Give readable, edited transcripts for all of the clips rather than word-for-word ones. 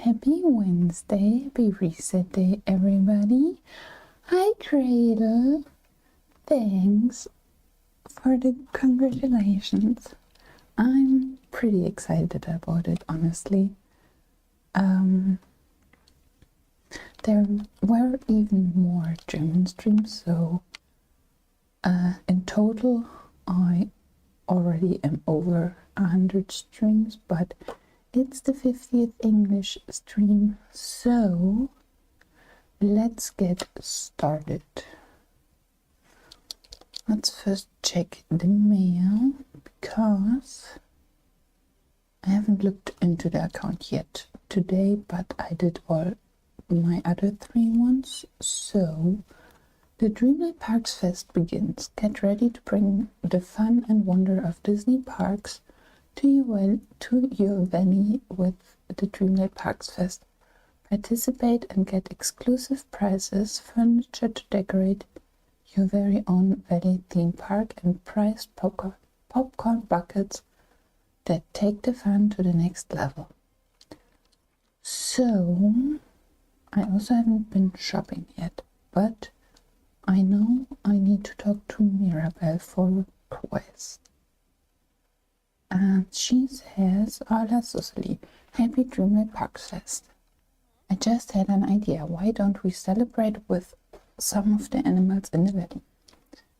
Happy Wednesday, happy reset day, everybody. Hi, Cradle. Thanks for the congratulations. I'm pretty excited about it, honestly. There were even more German streams, so in total I already am over 100 streams, but it's the 50th English stream, so let's get started. Let's first check the mail because I haven't looked into the account yet today, but I did all my other 3 ones. So the Dreamlight Parks Fest begins. Get ready to bring the fun and wonder of Disney parks to your valley with the Dreamlight Parks Fest. Participate and get exclusive prizes, furniture to decorate your very own valley theme park, and prized popcorn buckets that take the fun to the next level. So, I also haven't been shopping yet, but I know I need to talk to Mirabelle for a request. And she says, Hola Soso, happy Dreamlight Parks Fest. I just had an idea. Why don't we celebrate with some of the animals in the valley?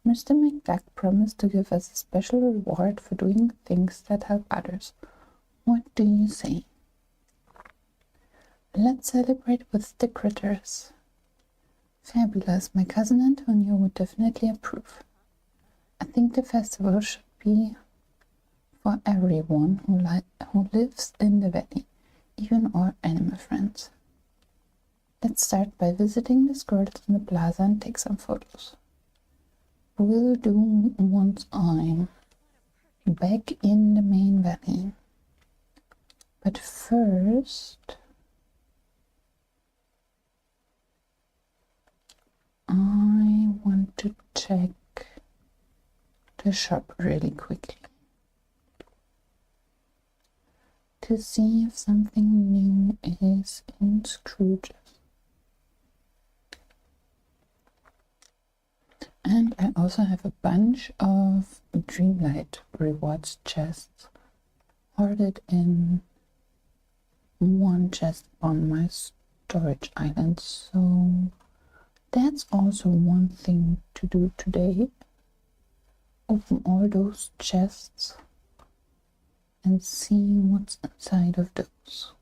Mr. McDuck promised to give us a special reward for doing things that help others. What do you say? Let's celebrate with the critters. Fabulous. My cousin Antonio would definitely approve. I think the festival should be for everyone who lives in the valley, even our animal friends. Let's start by visiting the squirrels in the plaza and take some photos. We'll do once I'm back in the main valley. But first, I want to check the shop really quickly to see if something new is in Scrooge's. And I also have a bunch of Dreamlight rewards chests hoarded in one chest on my storage island, so that's also one thing to do today. Open all those chests and see what's inside of those.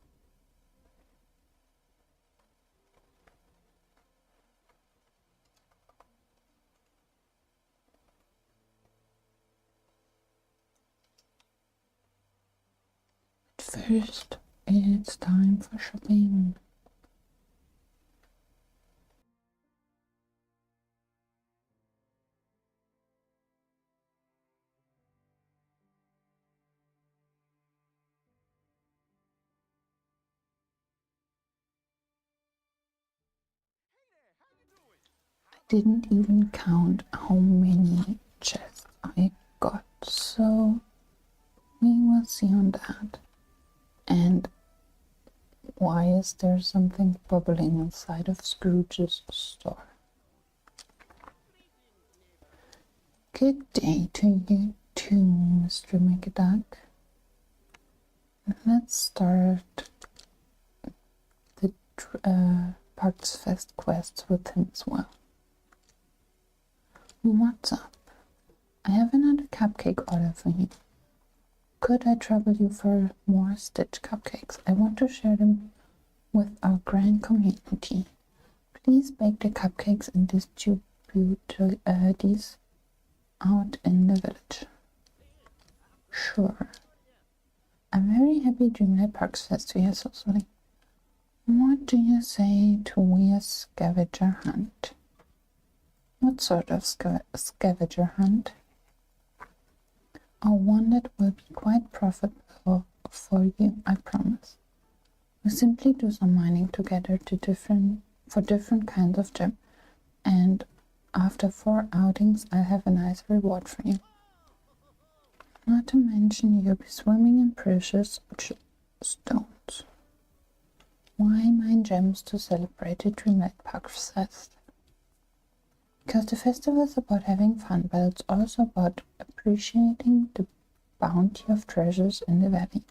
First, it's time for shopping. Didn't even count how many chests I got, so we will see on that. And why is there something bubbling inside of Scrooge's store? Good day to you too, Mr. McDuck. Let's start the Parks Fest quests with him as well. What's up? I have another cupcake order for you. Could I trouble you for more Stitch cupcakes? I want to share them with our grand community. Please bake the cupcakes and distribute these out in the village. Sure. A very happy Dreamlight Parks Fest to you, Soso. What do you say to a scavenger hunt? What sort of scavenger hunt? One that will be quite profitable for you, I promise. We simply do some mining together for different kinds of gems, and after 4 outings, I'll have a nice reward for you. Not to mention, you'll be swimming in precious stones. Why mine gems to celebrate the Dreamlight Park Fest? Because the festival is about having fun, but it's also about appreciating the bounty of treasures in the valley.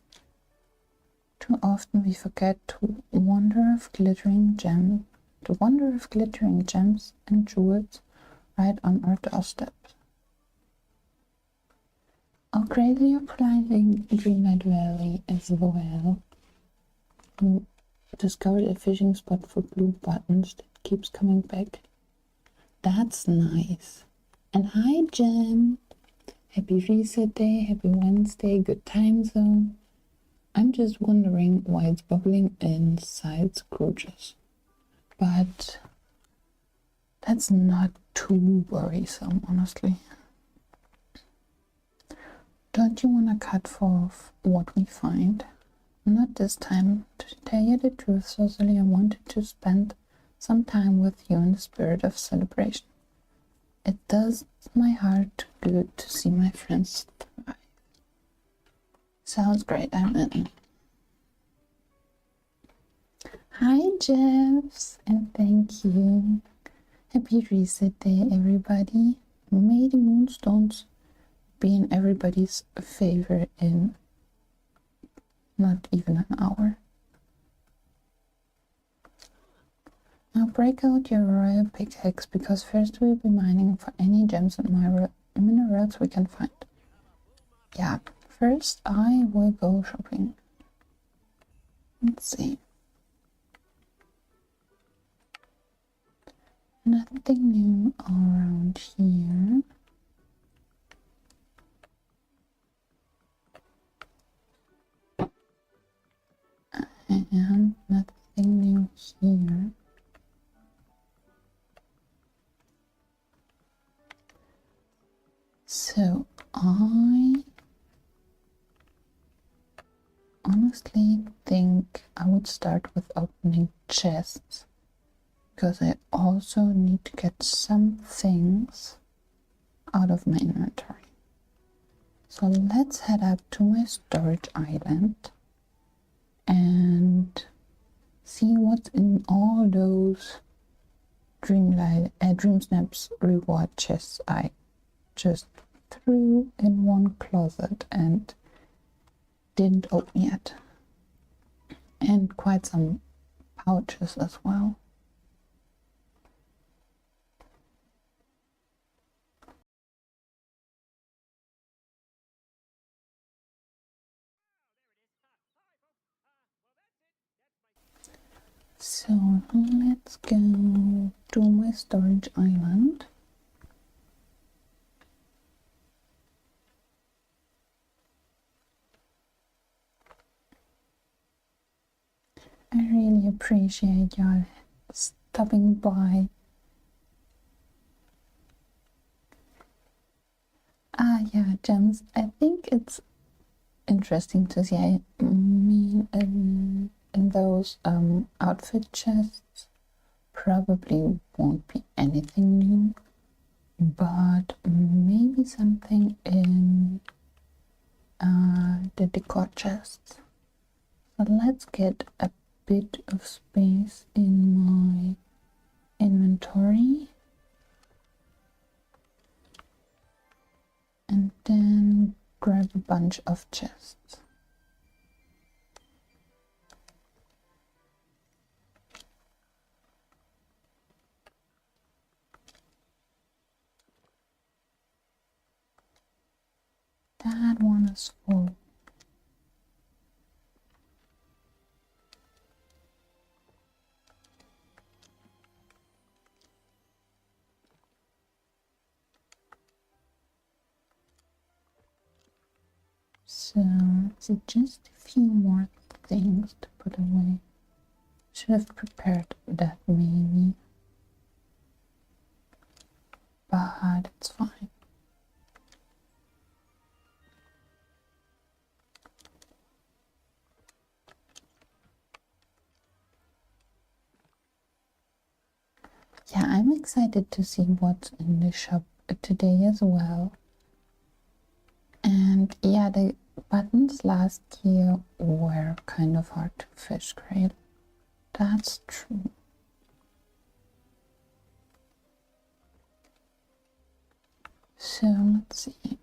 Too often we forget to wonder of glittering gems and jewels right on our doorstep. How crazy applying Dreamlight Valley as well. We discovered a fishing spot for blue buttons that keeps coming back. That's nice. And hi Jem! Happy reset day, happy Wednesday, good time zone. I'm just wondering why it's bubbling inside Scrooge's. But that's not too worrisome, honestly. Don't you want to cut for what we find? Not this time. To tell you the truth, Soso, I wanted to spend some time with you in the spirit of celebration. It does my heart good to see my friends thrive. Sounds great, I'm in. Hi Jeffs, and thank you. Happy reset day, everybody. May the moonstones be in everybody's favor in not even an hour. Now break out your royal pickaxe, because first we'll be mining for any gems and minerals we can find. Yeah, first I will go shopping. Let's see. Nothing new around here. And nothing new here. So I honestly think I would start with opening chests, because I also need to get some things out of my inventory. So let's head up to my storage island and see what's in all those DreamSnaps reward chests I just threw in one closet and didn't open yet. And quite some pouches as well. So let's go to my storage island. I really appreciate y'all stopping by. Yeah, gems. I think it's interesting to see. I mean, in those outfit chests probably won't be anything new, but maybe something in the decor chests. So let's get a bit of space in my inventory and then grab a bunch of chests. That one is full. So just a few more things to put away. Should have prepared that maybe, but it's fine. Yeah, I'm excited to see what's in the shop today as well. And yeah, the buttons last year were kind of hard to fish, right? That's true. So let's see.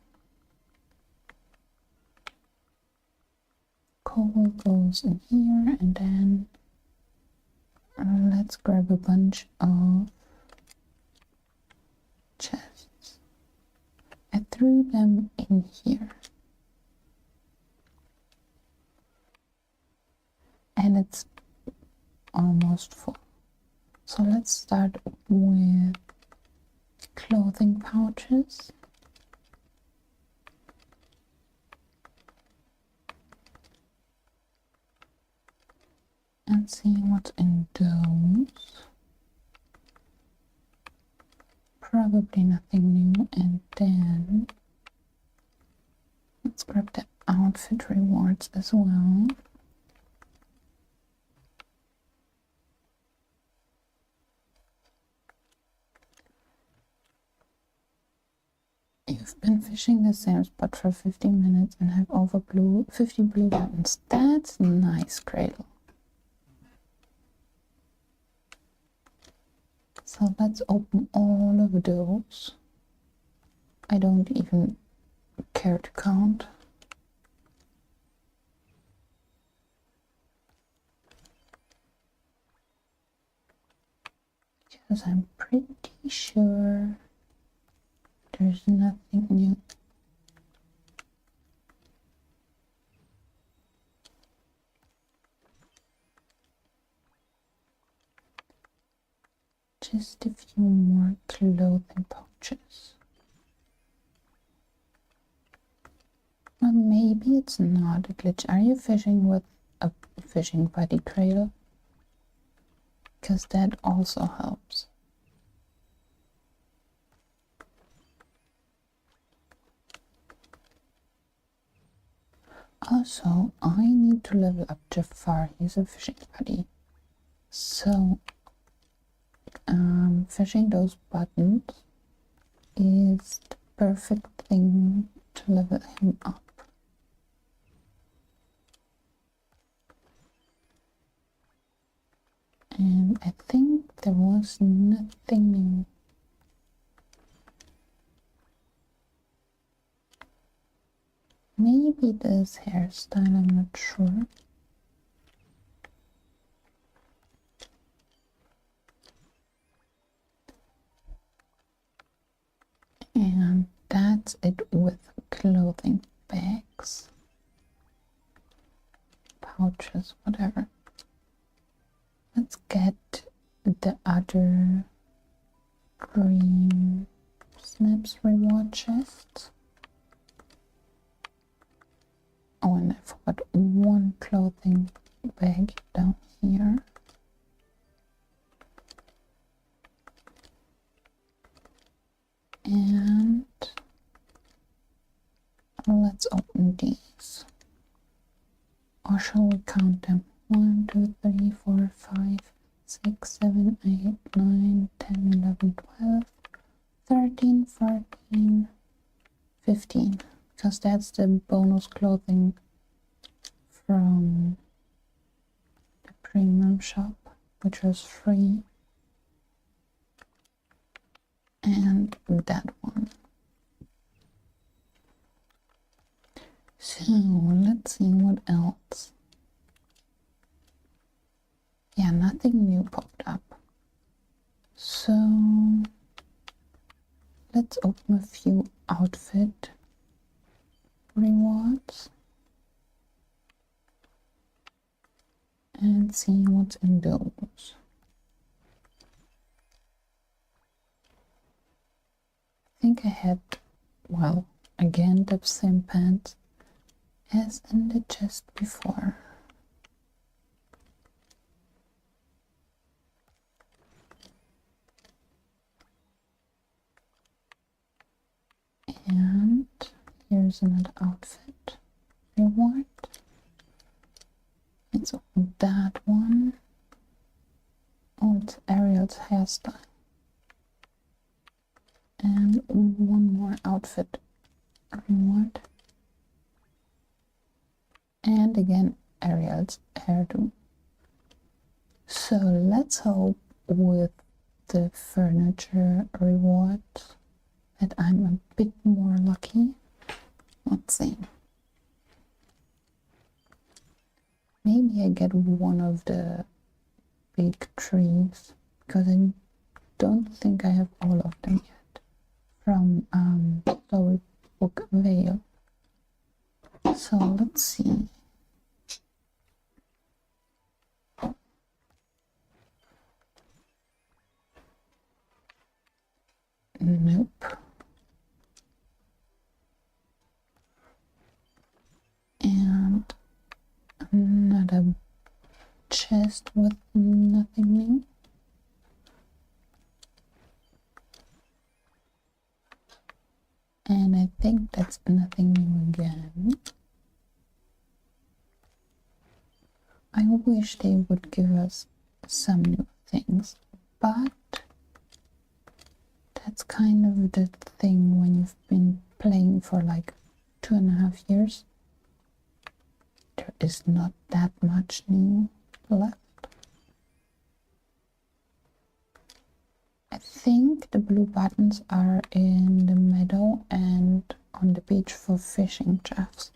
Coal goes in here, and then let's grab a bunch of chests. I threw them in here. And it's almost full. So let's start with clothing pouches. And see what's in those. Probably nothing new. And then let's grab the outfit rewards as well. You've been fishing the same spot for 15 minutes and have over 50 blue buttons. That's nice, Cradle. So let's open all of those. I don't even care to count. Because I'm pretty sure there's nothing new. Just a few more clothing pouches. Well, maybe it's not a glitch. Are you fishing with a fishing buddy, Cradle? Because that also helps. Also, I need to level up Jafar. He's a fishing buddy. So, fishing those buttons is the perfect thing to level him up. And I think there was nothing new. Maybe this hairstyle, I'm not sure. And that's it with clothing bags, pouches, whatever. Let's get the other DreamSnaps reward chests. Oh, and I forgot one clothing bag down here. And let's open these. Or shall we count them? 1, 2, 3, 4, 5, 6, 7, 8, 9, 10, 11, 12, 13, 14, 15. Because that's the bonus clothing from the premium shop, which was free. And that one. So let's see what else. Yeah, nothing new popped up. So let's open a few outfit rewards and see what's in those. I think I had, well, again the same pants as in the chest before. And here's another outfit reward. Let's open that one. Oh, it's Ariel's hairstyle. And one more outfit reward. And again, Ariel's hairdo. So let's hope with the furniture reward that I'm a bit more lucky. Let's see. Maybe I get one of the big trees, because I don't think I have all of them yet from Storybook Vale. So let's see. Nope. And another chest with nothing new. And I think that's nothing new again. I wish they would give us some new things, but that's kind of the thing when you've been playing for like 2.5 years. There is not that much new left. I think the blue buttons are in the meadow and on the beach for fishing traps.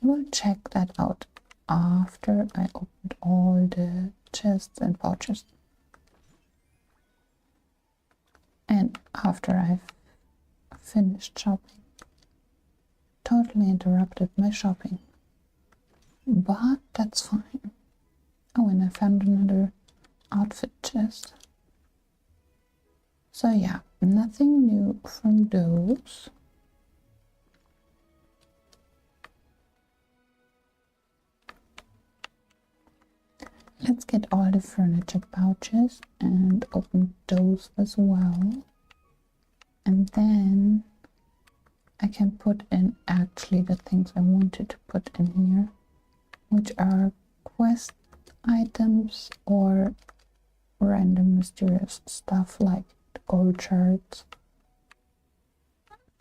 We'll check that out after I opened all the chests and pouches. And after I've finished shopping. Totally interrupted my shopping. But that's fine. Oh, and I found another outfit chest. So yeah, nothing new from those. Let's get all the furniture pouches and open those as well. And then I can put in actually the things I wanted to put in here, which are quest items or random mysterious stuff like the gold charts,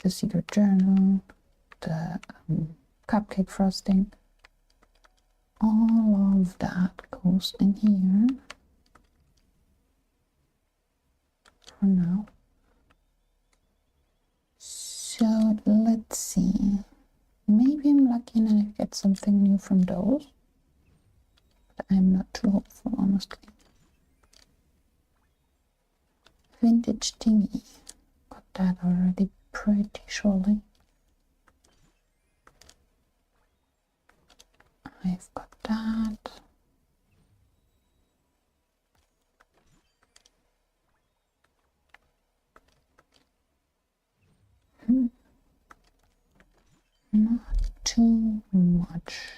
the secret journal, the cupcake frosting. All of that goes in here for now. So let's see. Maybe I'm lucky and I get something new from those, but I'm not too hopeful, honestly. Vintage thingy. Got that already pretty surely. I've got that. Not too much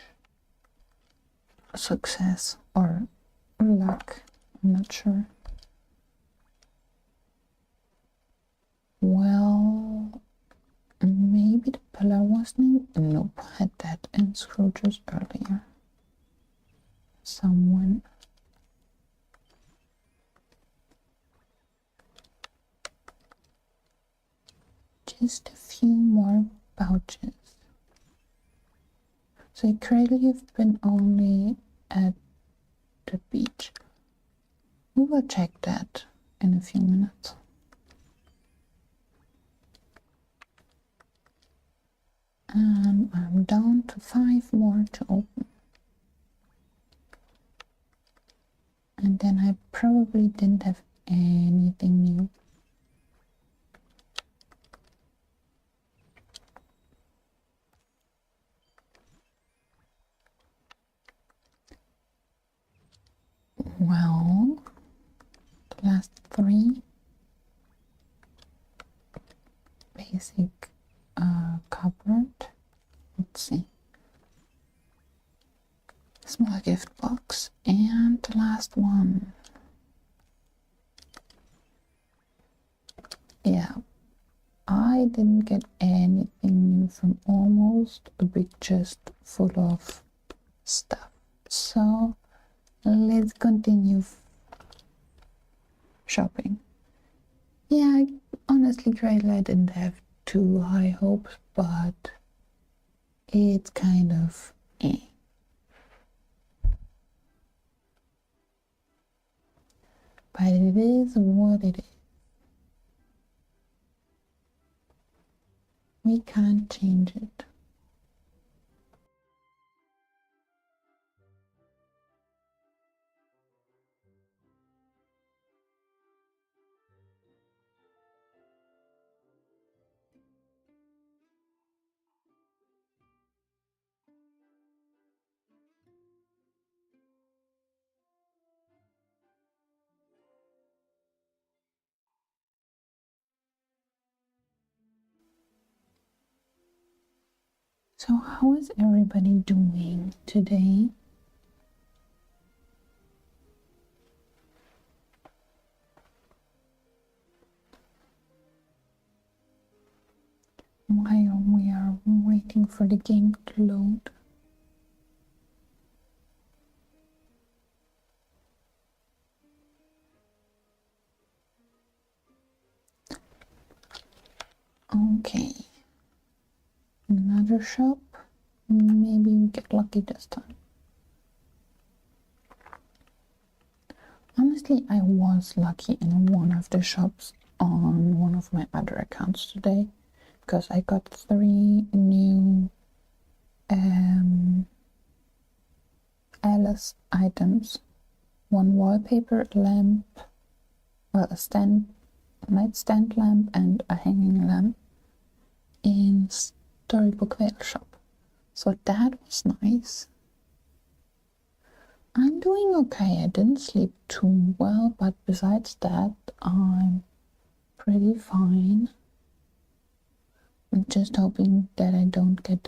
success or luck, I'm not sure. Well, maybe the pillar was new. Nope, had that in Scrooge's earlier. Someone. Just a few more pouches. So clearly you've been only at the beach. We will check that in a few minutes. And I'm down to 5 more to open. And then I probably didn't have anything new. Well, the last 3 basic cupboard. Let's see. Small gift box and the last one. Yeah, I didn't get anything new from almost a big chest full of stuff. So let's continue shopping. Yeah, honestly, Dreamlight didn't have too high hopes, but it's kind of but it is what it is. We can't change it. So how is everybody doing today? While we are waiting for the game to load. Okay. Another shop. Maybe we get lucky this time. Honestly, I was lucky in one of the shops on one of my other accounts today, because I got 3 new Alice items. 1 wallpaper lamp, well, a nightstand lamp and a hanging lamp in Storybook Vale shop. So that was nice. I'm doing okay. I didn't sleep too well, but besides that, I'm pretty fine. I'm just hoping that I don't get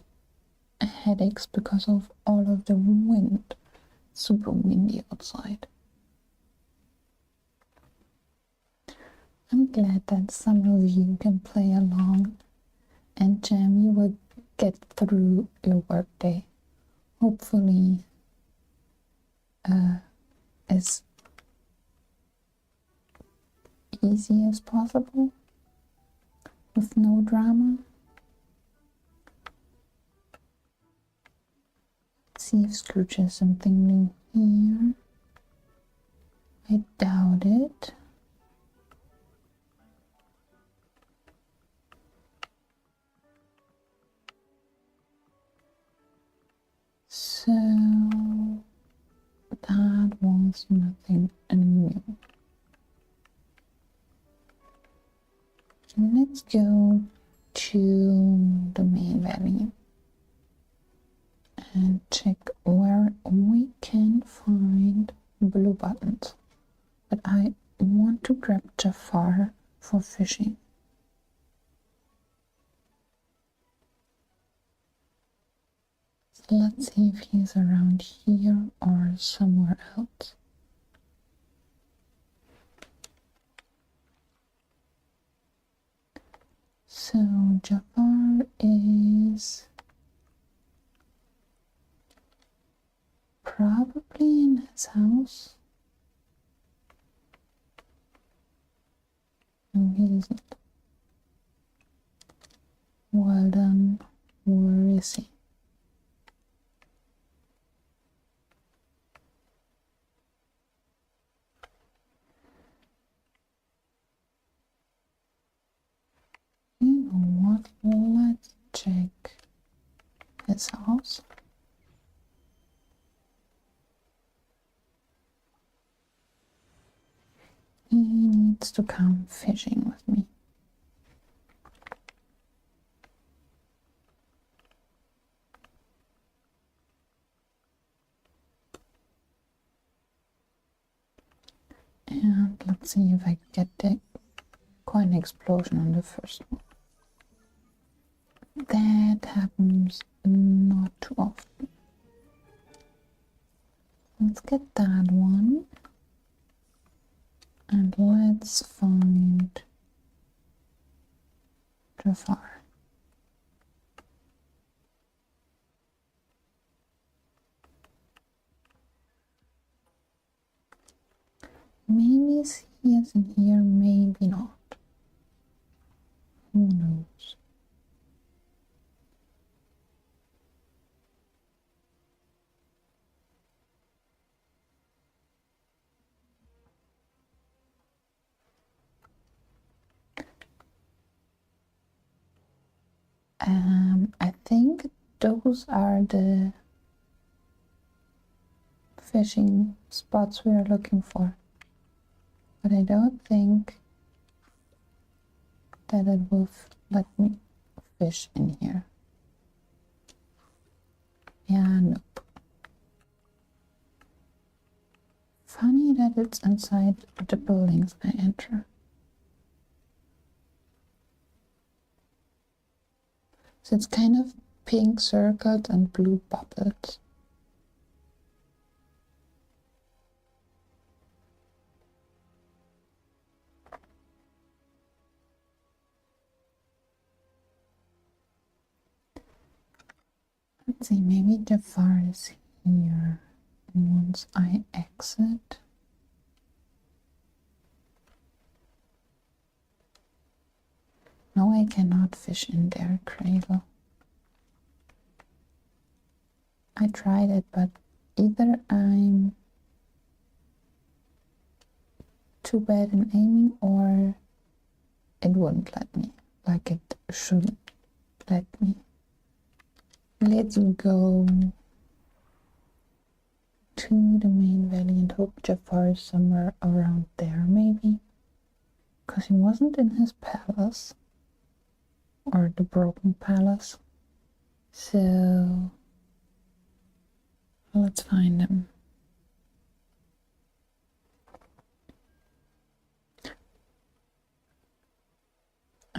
headaches because of all of the wind. Super windy outside. I'm glad that some of you can play along, and Jam, you will get through your workday. Hopefully, as easy as possible, with no drama. Let's see if Scrooge has something new here. I doubt it. So that was nothing new. Let's go to the main valley and check where we can find blue buttons. But I want to grab Jafar for fishing. Let's see if he's around here or somewhere else. So Jafar is probably in his house. No, he isn't. Well done. Where is he? You know what? Let's check his house. He needs to come fishing with me. And let's see if I get the coin explosion on the first one. That happens not too often. Let's get that one. And let's find Jafar. Maybe he is in here, maybe not. Who knows? I think those are the fishing spots we are looking for, but I don't think that it will let me fish in here. Yeah, nope. Funny that it's inside the buildings I enter. So it's kind of pink circled and blue bubbles. Let's see, maybe the far is here. And once I exit, no, I cannot fish in their cradle. I tried it, but either I'm too bad in aiming or it wouldn't let me, like it shouldn't let me. Let's go to the main valley and hope Jafar is somewhere around there, maybe. Because he wasn't in his palace. Or the broken palace. So let's find him.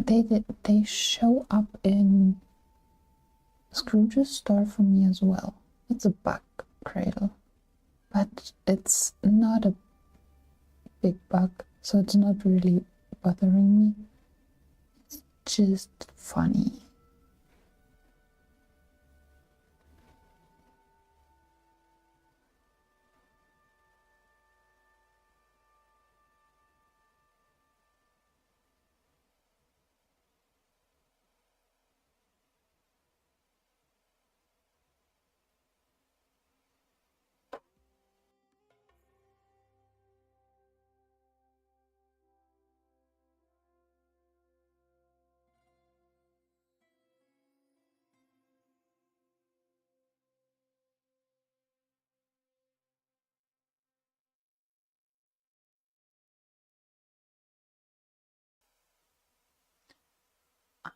They show up in Scrooge's store for me as well. It's a bug cradle, but it's not a big bug, so it's not really bothering me. It's just funny.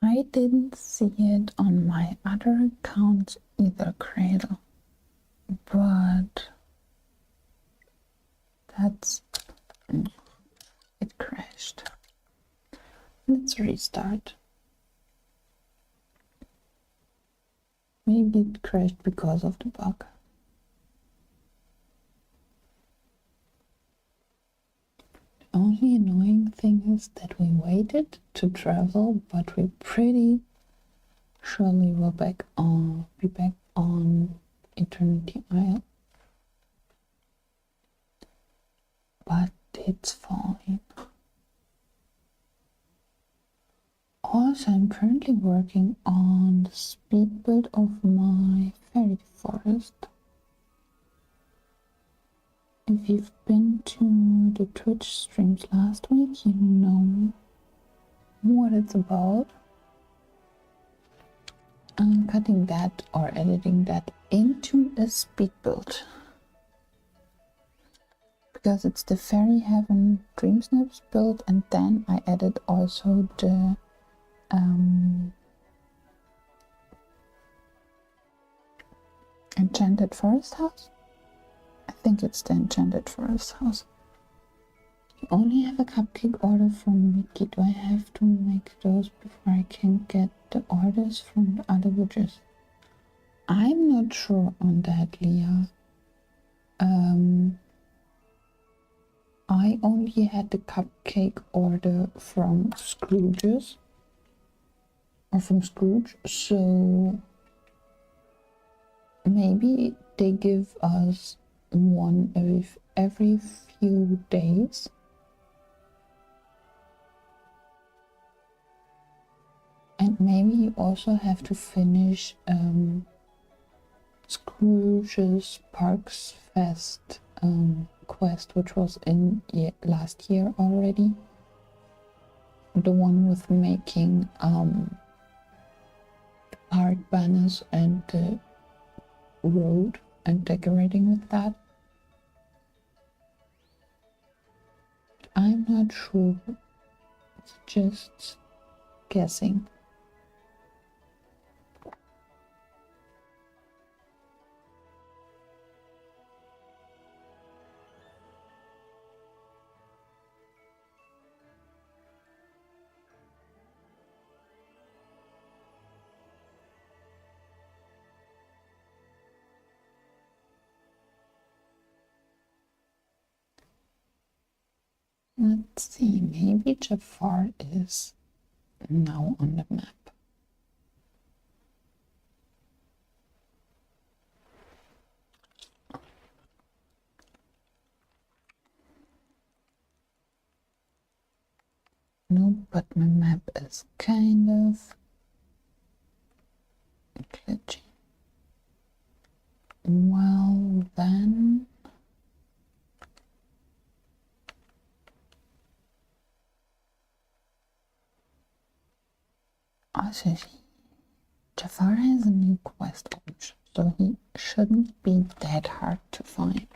I didn't see it on my other accounts either, Cradle, but that's it crashed. Let's restart. Maybe it crashed because of the bug. The only annoying thing is that we waited to travel, but we pretty surely will be back on Eternity Isle. But it's fine. Also, I'm currently working on the speed build of my fairy forest. If you've been to the Twitch streams last week, you know what it's about. I'm cutting that or editing that into a speed build. Because it's the Fairy Heaven DreamSnaps build, and then I added also the Enchanted Forest House. I think it's the Enchanted Forest House. You only have a cupcake order from Mickey. Do I have to make those before I can get the orders from the other witches? I'm not sure on that, Leah. I only had the cupcake order from Scrooge, so maybe they give us one every few days. And maybe you also have to finish Scrooge's Parks Fest quest, which was in last year already. The one with making park banners and the road and decorating with that. I'm not sure, it's just guessing. Let's see, maybe Jafar is now on the map. No, but my map is kind of glitchy. Well, then also Jafar has a new quest option, so he shouldn't be that hard to find.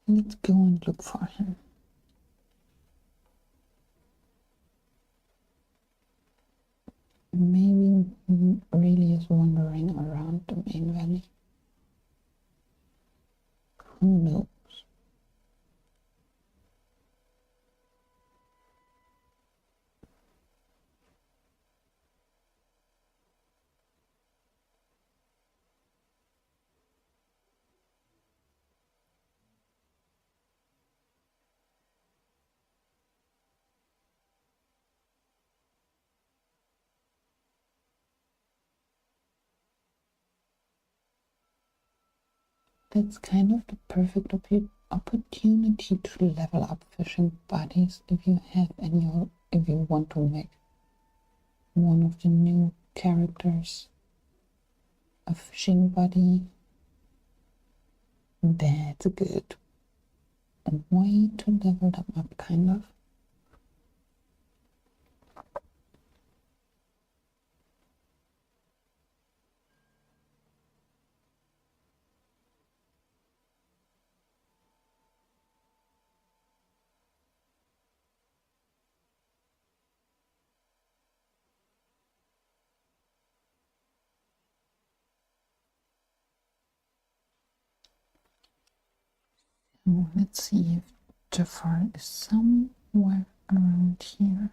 Let's go and look for him. Maybe he really is wandering around the main valley. Who knows? That's kind of the perfect opportunity to level up fishing buddies if you have any, or if you want to make one of the new characters a fishing buddy. That's a good way to level them up, kind of. So let's see if Jafar is somewhere around here.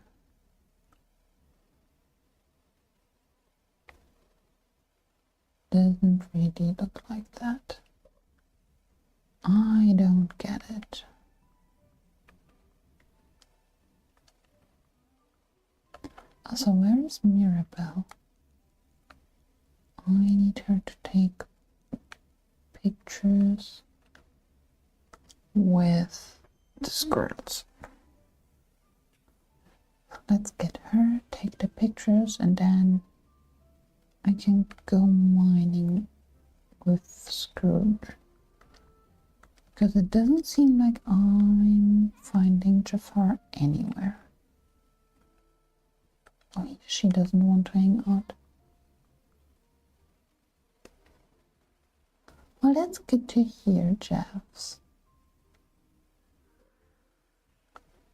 Doesn't really look like that. I don't get it. Also, where is Mirabelle? I need her to take pictures with the squirrels. Let's get her, take the pictures, and then I can go mining with Scrooge. Because it doesn't seem like I'm finding Jafar anywhere. Oh, she doesn't want to hang out. Well, that's good to hear, Jeffs.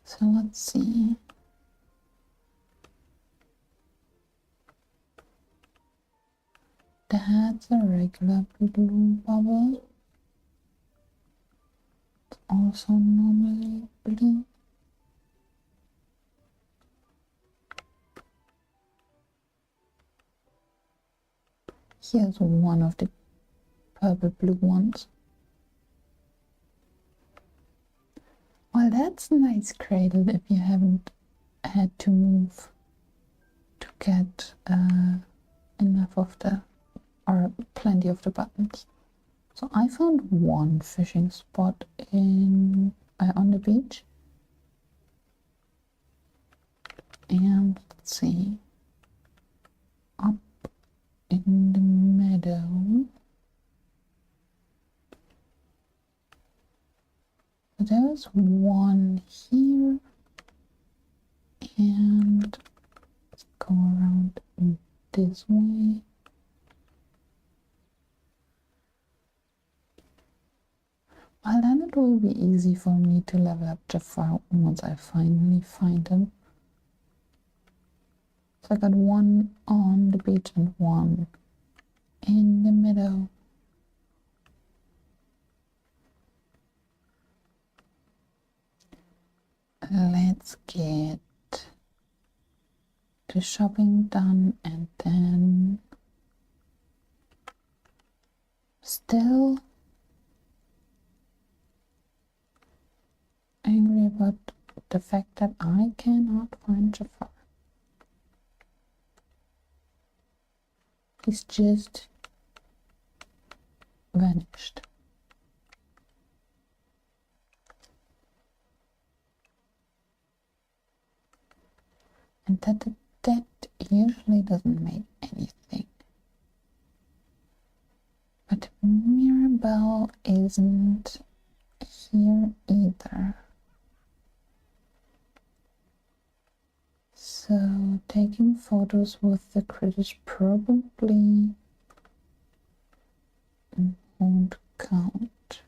So let's see. That's a regular blue bubble. It's also normally blue. Here's one of the purple blue ones. Well, that's a nice cradle if you haven't had to move to get enough of the, or plenty of the buttons. So I found one fishing spot in on the beach. And let's see, up in the meadow. There's one here, and go around this way. Well, then it will be easy for me to level up Jafar once I finally find him. So I got one on the beach and one in the middle. Let's get the shopping done and then still angry about the fact that I cannot find Jafar. He's just vanished. And that usually doesn't make anything. But Mirabelle isn't here either. So taking photos with the critters probably won't count.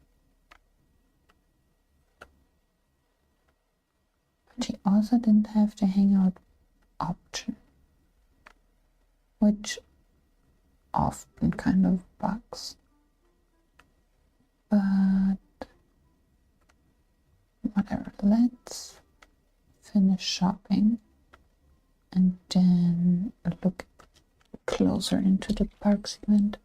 But she also didn't have the hangout option, which often kind of bugs. But whatever, let's finish shopping and then look closer into the parks event.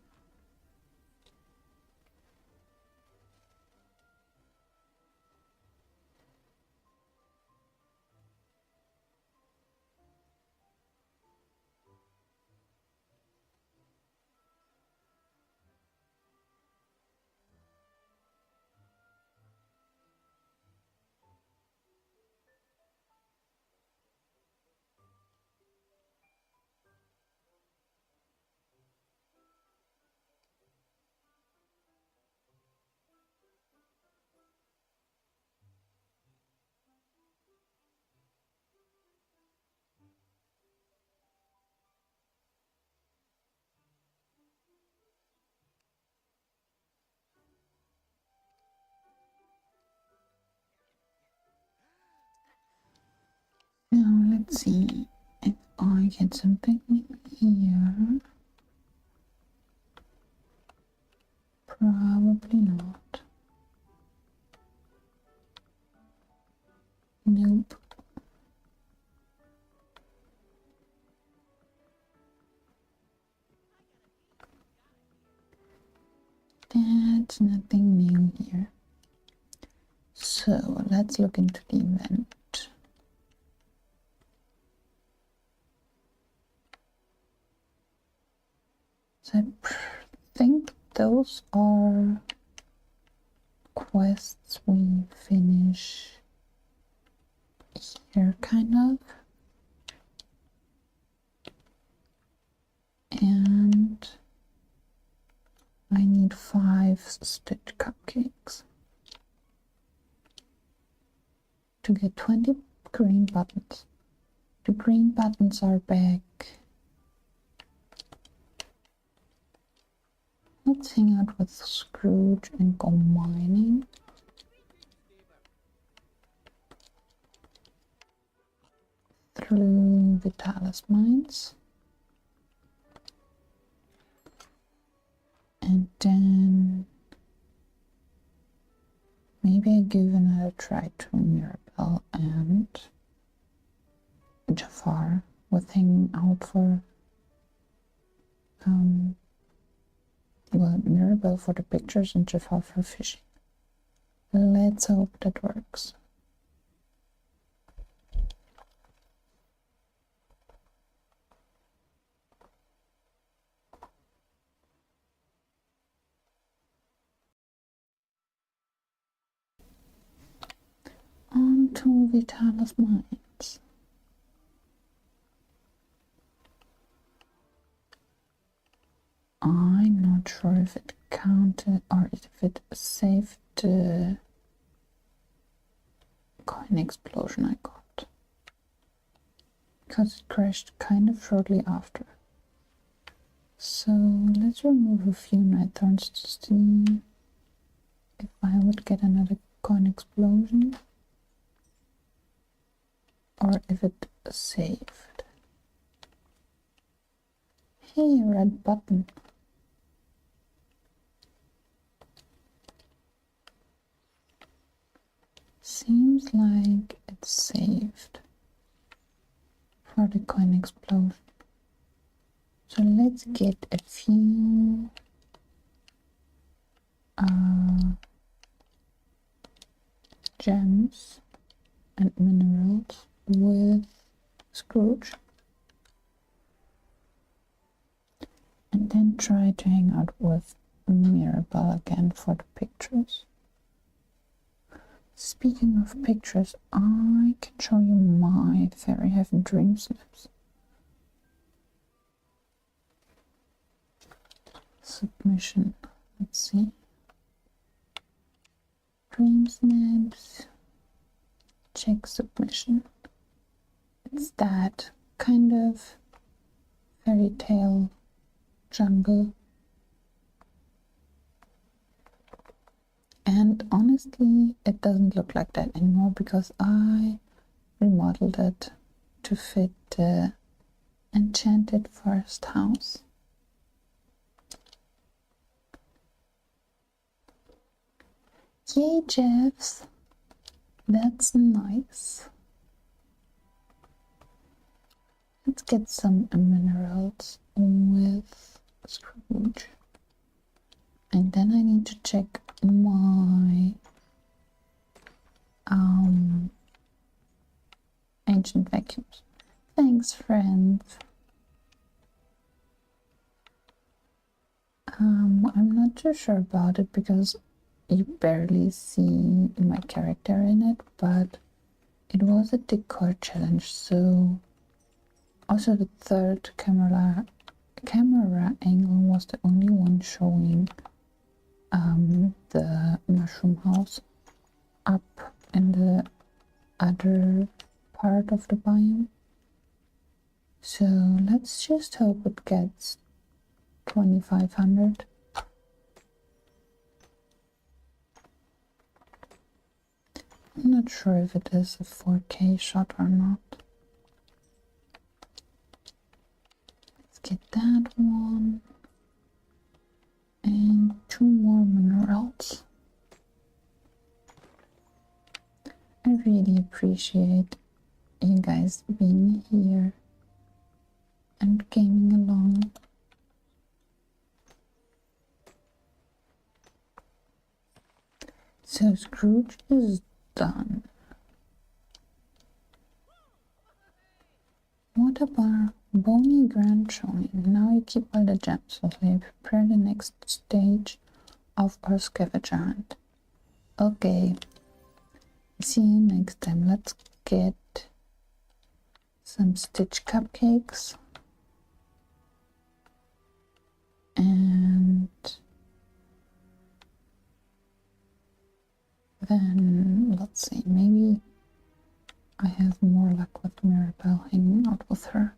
Now let's see if I get something here. Probably not. Nope. That's nothing new here. So let's look into the event. So I think those are quests we finish here, kind of. And I need 5 stitch cupcakes to get 20 green buttons. The green buttons are back. Let's hang out with Scrooge and go mining. Through Vitalis mines. And then maybe I give another try to Mirabelle and Jafar with hanging out for well, Mirabelle for the pictures and Jafar for fishing. Let's hope that works. On to Vitalis mines. I'm not sure if it counted or if it saved the coin explosion I got. because it crashed kind of shortly after. So let's remove a few night thorns to see if I would get another coin explosion or if it saved. Hey, red button. Seems like it's saved for the coin explosion. So let's get a few gems and minerals with Scrooge, and then try to hang out with Mirabelle again for the pictures. Speaking of pictures, I can show you my Fairy Heaven DreamSnaps. Submission. Let's see. DreamSnaps. Check submission. It's that kind of fairy tale jungle. And honestly, it doesn't look like that anymore because I remodeled it to fit the enchanted forest house. Yay, Jeffs! That's nice. Let's get some minerals with Scrooge. And then I need to check my ancient vacuums. Thanks, friends. I'm not too sure about it because you barely see my character in it, but it was a decor challenge, so also the third camera angle was the only one showing the mushroom house up in the other part of the biome. So let's just hope it gets 2500. I'm not sure if it is a 4K shot or not. Let's get that one. And 2 more minerals. I really appreciate you guys being here and gaming along. So Scrooge is done. What about Bony Grand Showing? Now you keep all the gems while we prepare the next stage of our scavenger hunt. Okay, see you next time. Let's get some Stitch cupcakes and then let's see, maybe I have more luck with Mirabelle hanging out with her.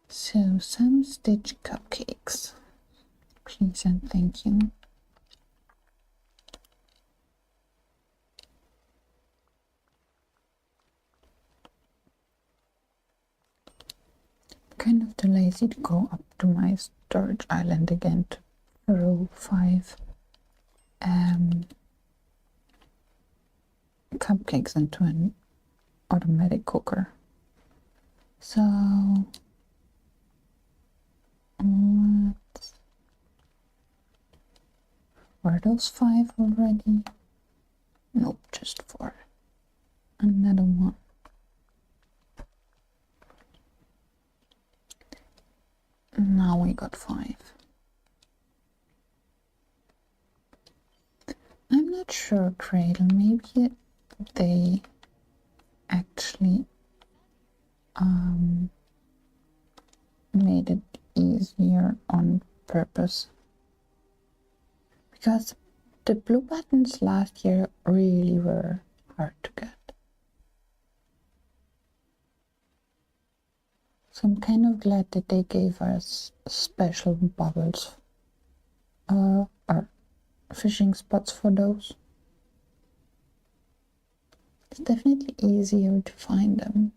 So some Stitch cupcakes, please and thank you. Kind of too lazy to go up to my storage island again to throw 5 cupcakes into an automatic cooker. So were those 5 already? Nope, just 4. Another one. Now we got 5. I'm not sure, Cradle, maybe they actually made it easier on purpose, because the blue buttons last year really were hard to get. So I'm kind of glad that they gave us special bubbles or fishing spots for those. It's definitely easier to find them.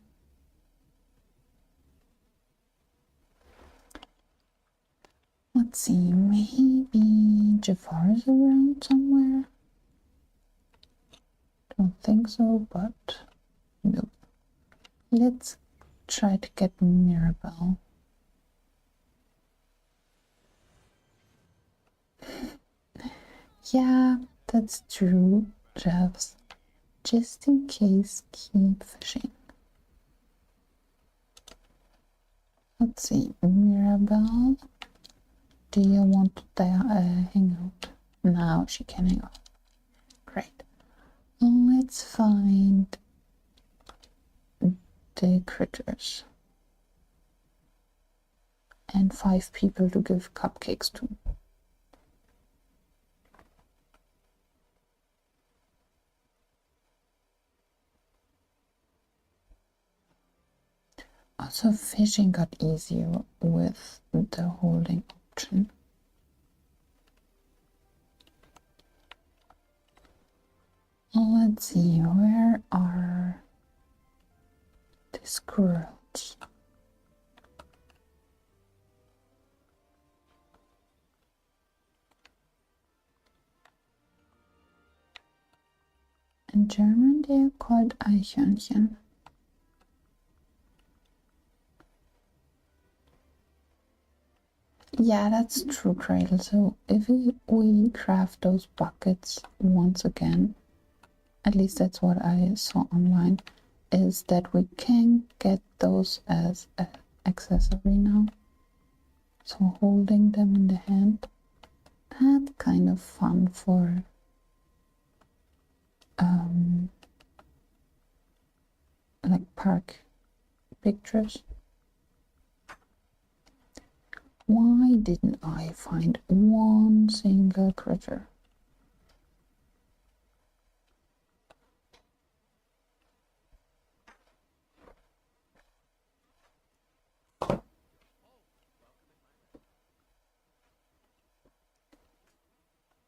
Let's see, maybe Jafar is around somewhere. Don't think so, but no. Let's try to get Mirabelle. Yeah, that's true, Jeffs. Just in case, keep fishing. Let's see, Mirabelle, do you want to hang out? Now she can hang out. Great. Let's find the critters. And 5 people to give cupcakes to. Also, fishing got easier with the holding option. Let's see, where are the squirrels? In German, they are called Eichhörnchen. Yeah, that's true, Cradle. So if we craft those buckets once again, at least that's what I saw online, is that we can get those as an accessory now. So holding them in the hand, that's kind of fun for like park pictures. Why didn't I find one single critter?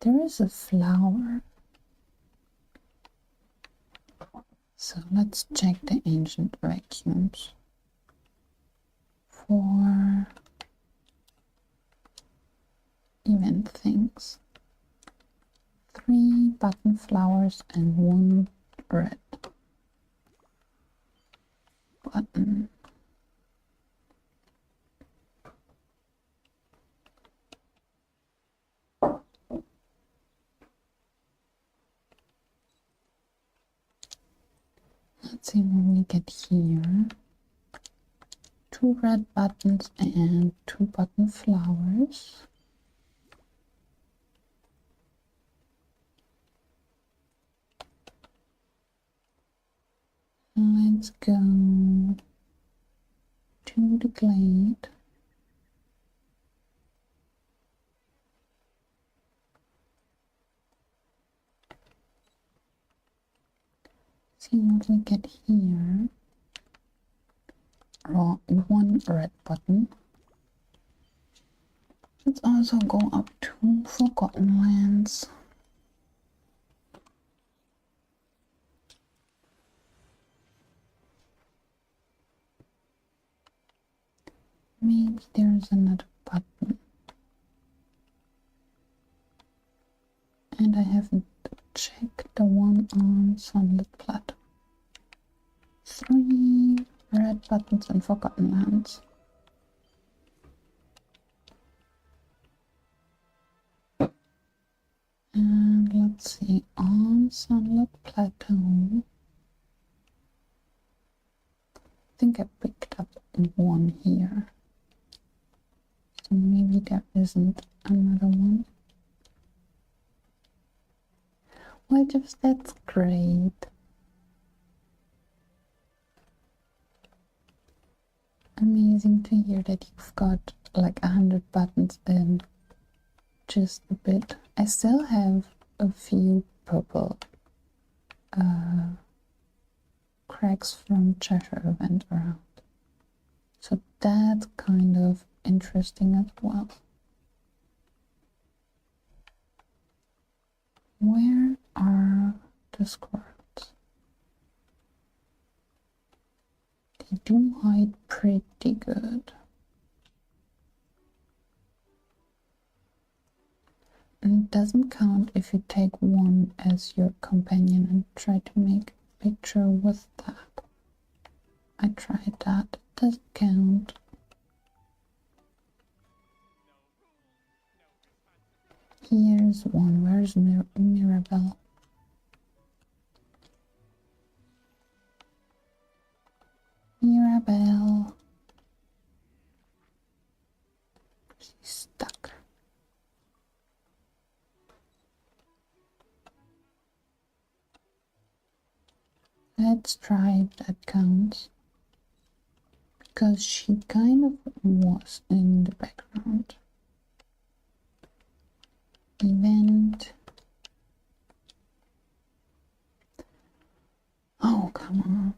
There is a flower. So let's check the ancient vacuums for event things. 3 button flowers and 1 red button. Let's see what we get here. 2 red buttons and 2 button flowers. Let's go to the glade. See what we get here. 1 red button. Let's also go up to Forgotten Lands. Maybe there's another button. And I haven't checked the one on Sunlit Plateau. 3 red buttons in Forgotten Lands. And let's see, on Sunlit Plateau, I think I picked up 1 here. So maybe there isn't another one. Well, just that's great. Amazing to hear that you've got like 100 buttons in just a bit. I still have a few purple cracks from Cheshire event around. So that's kind of interesting as well. Where are the squirrels? They do hide pretty good. And it doesn't count if you take one as your companion and try to make a picture with that. I tried that, it doesn't count. Here's one, where's Mirabelle? Mirabelle. She's stuck. Let's try if that counts. Because she kind of was in the background. Event. Oh, come on.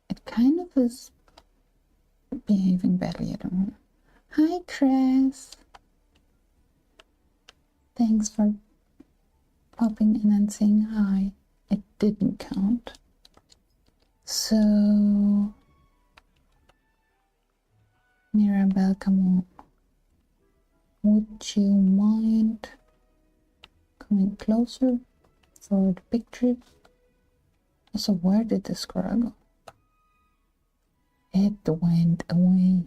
It kind of is behaving badly at the moment. Hi, Chris. Thanks for popping in and saying hi. It didn't count. So, Mirabelle, come on. Would you mind coming closer for the picture? So where did the squirrel go? It went away.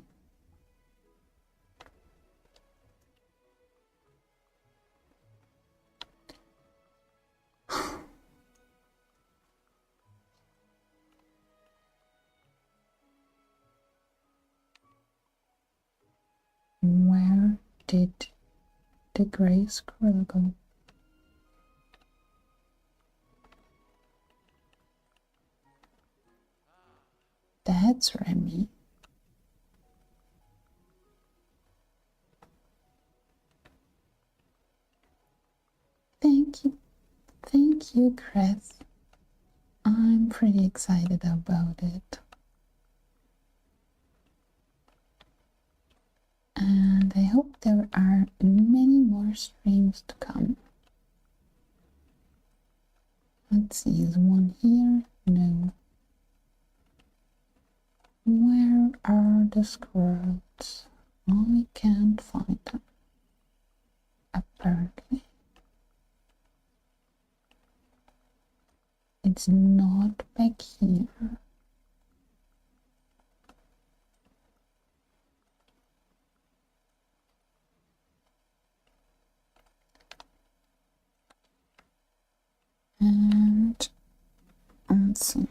Where did the gray squirrel go? That's Remy. Thank you, Chris. I'm pretty excited about it. And I hope there are many more streams to come. Let's see, is one here? No. Where are the squirrels? I can't find them, apparently. It's not back here. And let's see.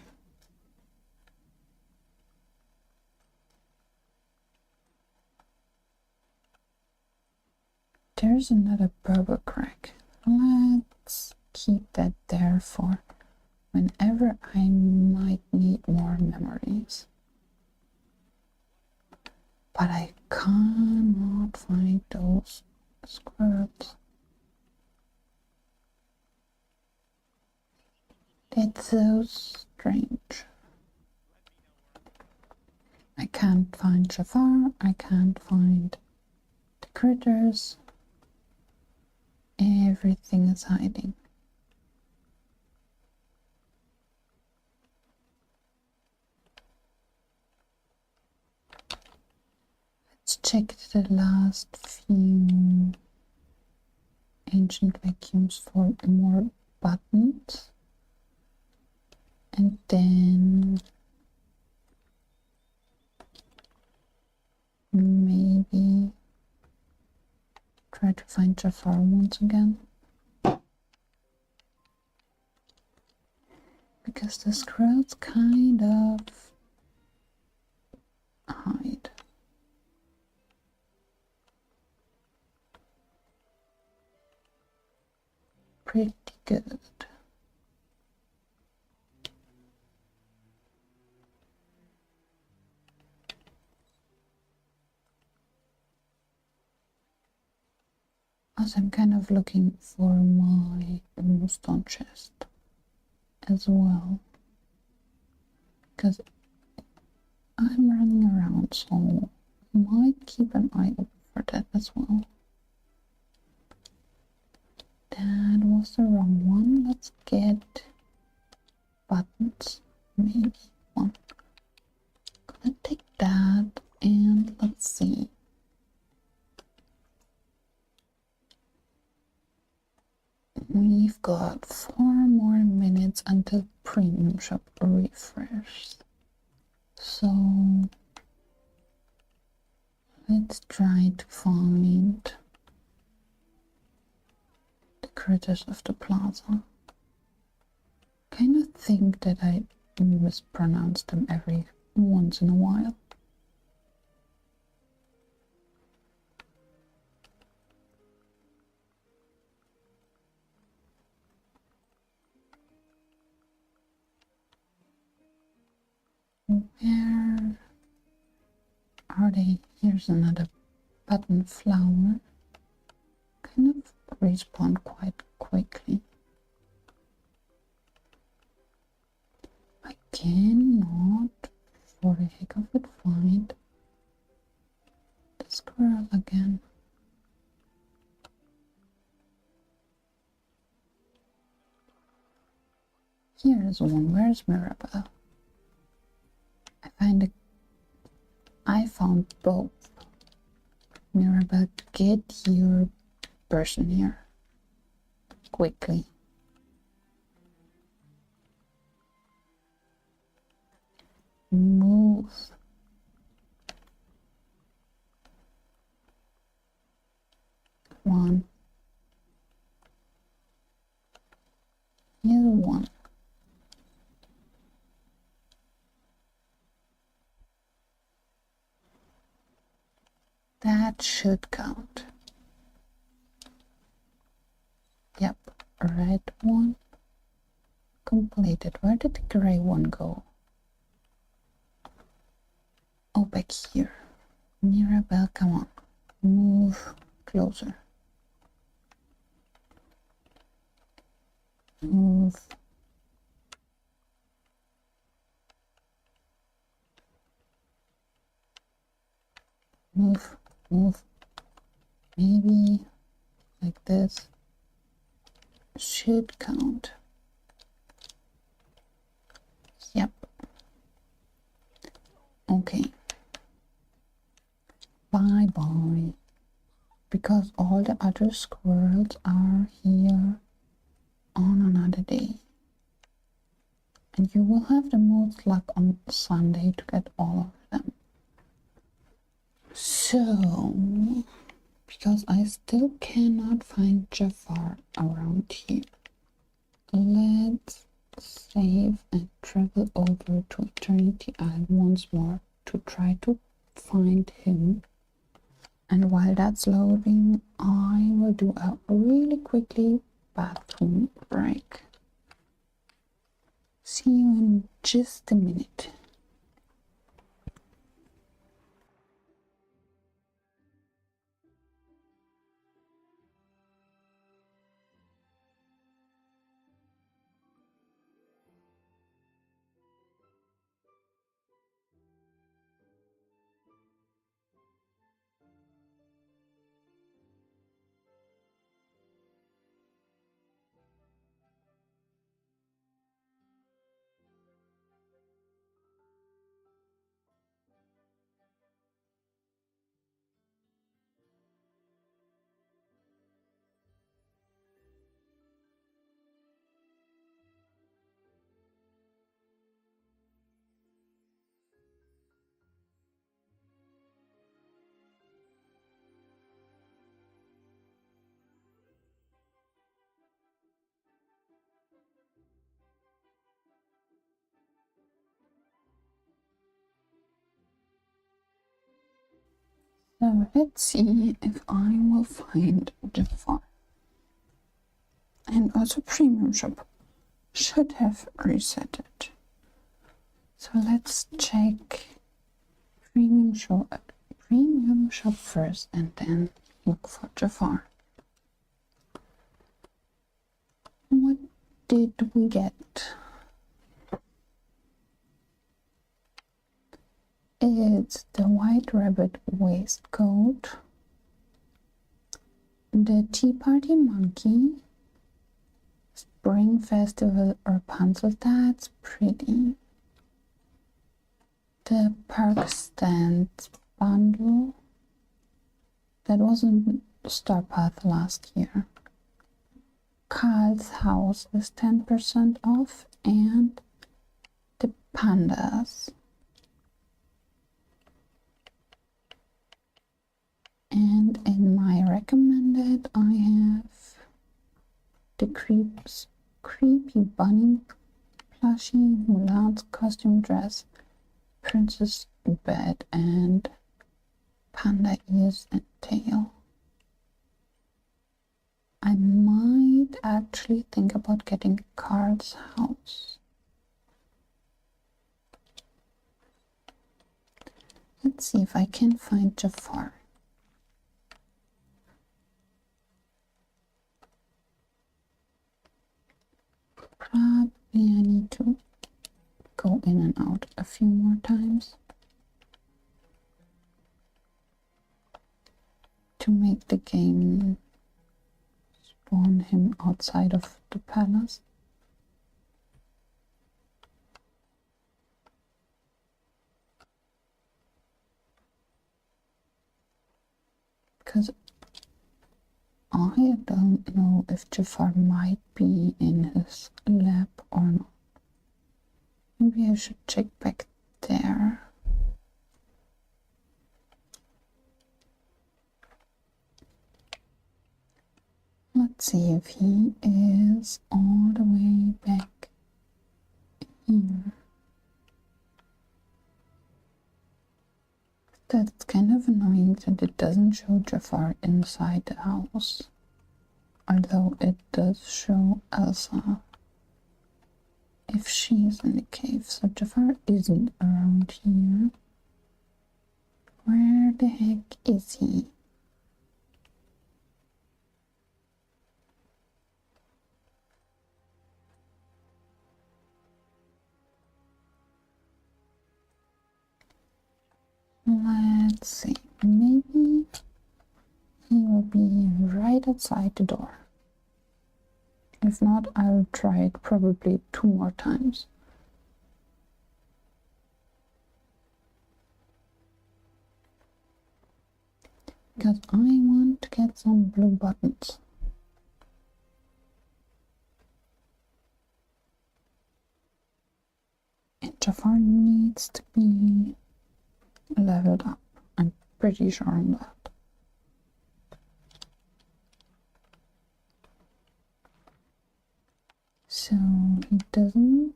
There's another bubble crack. Let's keep that there for whenever I might need more memories. But I cannot find those squirrels. That's so strange. I can't find Jafar, I can't find the critters. Everything is hiding. Let's check the last few ancient vacuums for more buttons. And then maybe try to find Jafar once again. Because the squirrels kind of hide. Pretty good. Also, I'm kind of looking for my stone chest as well, because I'm running around, so might keep an eye open for that as well. That was the wrong one. Let's get buttons, maybe one. Gonna take that and let's see. We've got 4 more minutes until premium shop refresh. So let's try to find the critters of the plaza. Kind of think that I mispronounce them every once in a while. Where are they? Here's another button flower. Kind of respawn quite quickly. I cannot, for the heck of it, find the squirrel again. Here is one. Where's Mirabelle? I found both. Mirabelle, get your person here quickly. Move. One. Here's one. That should count. Yep, red one completed. Where did the gray one go? Oh, back here. Mirabelle, come on. Move closer. Move. Move, move. Maybe like this. Should count. Yep. Okay. Bye bye. Because all the other squirrels are here on another day. And you will have the most luck on Sunday to get all of them. So, because I still cannot find Jafar around here, let's save and travel over to Eternity Isle once more to try to find him. And while that's loading, I will do a really quickly bathroom break. See you in just a minute. So let's see if I will find Jafar. And also Premium Shop should have reset it. So let's check Premium Shop first and then look for Jafar. What did we get? It's the White Rabbit waistcoat, the Tea Party Monkey, Spring Festival Rapunzel, that's pretty. The Park Stand bundle, that was in Star Path last year. Carl's house is 10% off, and the pandas. And in my recommended, I have the creepy bunny plushie, Mulan's costume dress, princess bed, and panda ears and tail. I might actually think about getting Carl's house. Let's see if I can find Jafar. Probably I need to go in and out a few more times to make the game spawn him outside of the palace. Because I don't know if Jafar might be in his lab or not. Maybe I should check back there. Let's see if he is all the way back here. That's kind of annoying that it doesn't show Jafar inside the house, although it does show Elsa if she's in the cave. So Jafar isn't around here. Where the heck is he? Let's see, maybe he will be right outside the door. If not, I'll try it probably 2 more times. Because I want to get some blue buttons. And Jafar needs to be leveled up. I'm pretty sure on that. So he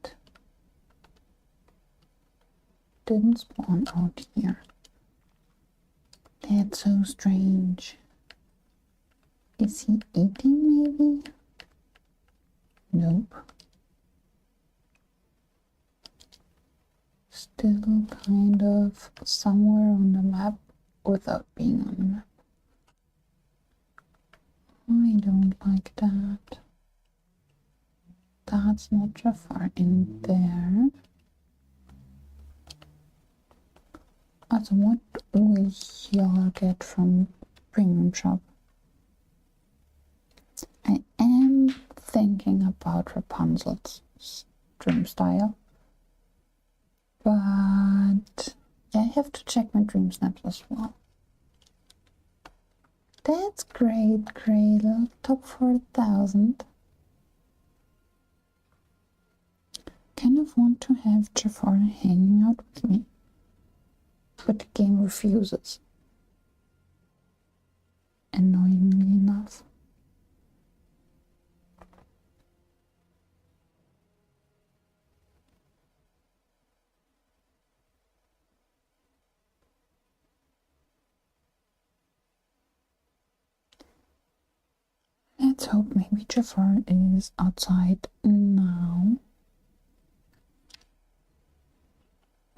didn't spawn out here. That's so strange. Is he eating maybe? Nope. Still kind of somewhere on the map without being on the map. I don't like that. That's not Jafar in there. Also, what will y'all get from premium shop? I am thinking about Rapunzel's dream style. But I have to check my DreamSnaps as well. That's great, Cradle. Top 4,000. Kind of want to have Jafar hanging out with me, but the game refuses. Annoyingly enough. Let's hope maybe Jafar is outside now.